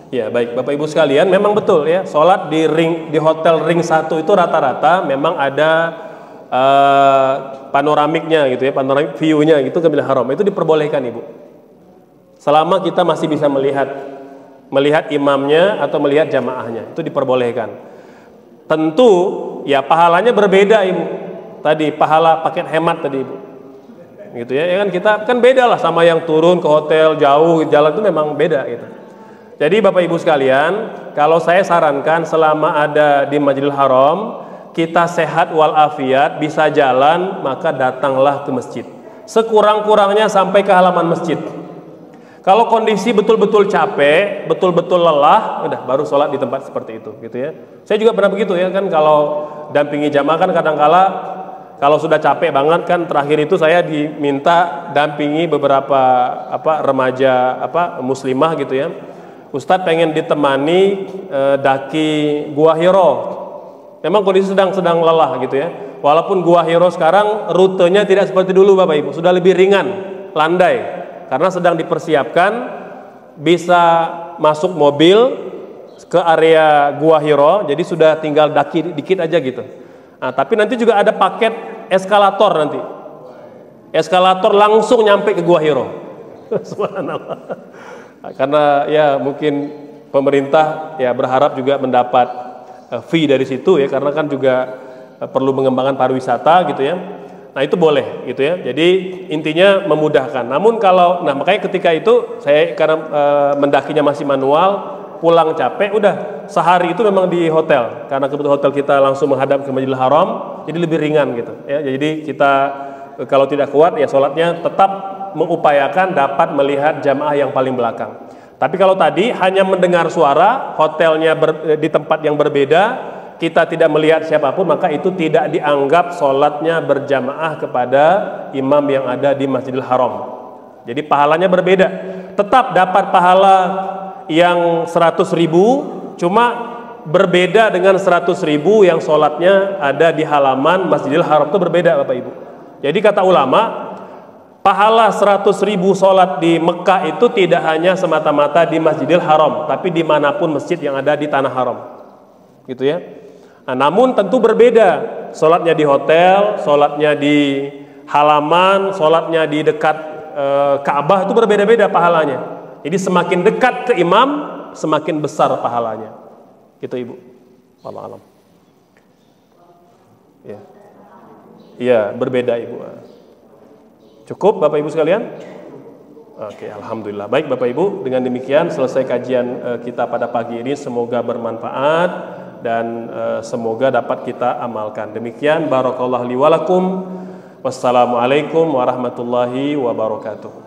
Ya, baik Bapak Ibu sekalian, memang betul ya, sholat di hotel ring 1 itu rata-rata memang ada panoramiknya gitu ya, panoramik view-nya gitu ke Masjidil Haram, itu diperbolehkan Ibu. Selama kita masih bisa melihat imamnya atau melihat jamaahnya, itu diperbolehkan. Tentu ya pahalanya berbeda Ibu. Tadi pahala paket hemat tadi Ibu. Gitu ya, kan kita kan beda lah sama yang turun ke hotel jauh, jalan itu memang beda gitu. Jadi Bapak Ibu sekalian, kalau saya sarankan selama ada di Masjidil Haram, kita sehat walafiat, bisa jalan, maka datanglah ke masjid. Sekurang-kurangnya sampai ke halaman masjid. Kalau kondisi betul-betul capek, betul-betul lelah, udah baru sholat di tempat seperti itu, gitu ya. Saya juga pernah begitu ya, kan kalau dampingi jamaah kan kadang-kala kalau sudah capek banget kan, terakhir itu saya diminta dampingi beberapa remaja muslimah gitu ya. Ustadz pengen ditemani daki Gua Hiro. Memang kondisi sedang lelah gitu ya. Walaupun Gua Hiro sekarang rutenya tidak seperti dulu Bapak Ibu, sudah lebih ringan, landai, karena sedang dipersiapkan bisa masuk mobil ke area Gua Hiro, jadi sudah tinggal daki dikit aja gitu. Nah, tapi nanti juga ada paket eskalator nanti. Eskalator langsung nyampe ke Gua Hiro. Subhanallah. Karena ya mungkin pemerintah ya berharap juga mendapat fee dari situ ya, karena kan juga perlu mengembangkan pariwisata gitu ya. Nah itu boleh gitu ya. Jadi intinya memudahkan. Namun kalau makanya ketika itu saya karena mendakinya masih manual, pulang capek, udah sehari itu memang di hotel, karena kebetulan hotel kita langsung menghadap ke Masjidil Haram, jadi lebih ringan gitu ya. Jadi kita kalau tidak kuat ya sholatnya tetap mengupayakan dapat melihat jamaah yang paling belakang. Tapi kalau tadi hanya mendengar suara, hotelnya di tempat yang berbeda, kita tidak melihat siapapun, maka itu tidak dianggap sholatnya berjamaah kepada imam yang ada di Masjidil Haram. Jadi pahalanya berbeda. Tetap dapat pahala yang 100.000, cuma berbeda dengan 100.000 yang sholatnya ada di halaman Masjidil Haram, itu berbeda Bapak Ibu. Jadi kata ulama, pahala 100.000 sholat di Mekah itu tidak hanya semata-mata di Masjidil Haram, tapi dimanapun masjid yang ada di tanah haram, gitu ya. Nah, namun tentu berbeda, sholatnya di hotel, sholatnya di halaman, sholatnya di dekat Ka'bah itu berbeda-beda pahalanya. Jadi semakin dekat ke imam, semakin besar pahalanya, gitu Ibu. Wallahu a'lam. Ya, iya berbeda Ibu. Cukup Bapak Ibu sekalian? Oke, alhamdulillah. Baik Bapak Ibu, dengan demikian selesai kajian kita pada pagi ini. Semoga bermanfaat dan semoga dapat kita amalkan. Demikian, barakallahu li wa lakum. Wassalamualaikum warahmatullahi wabarakatuh.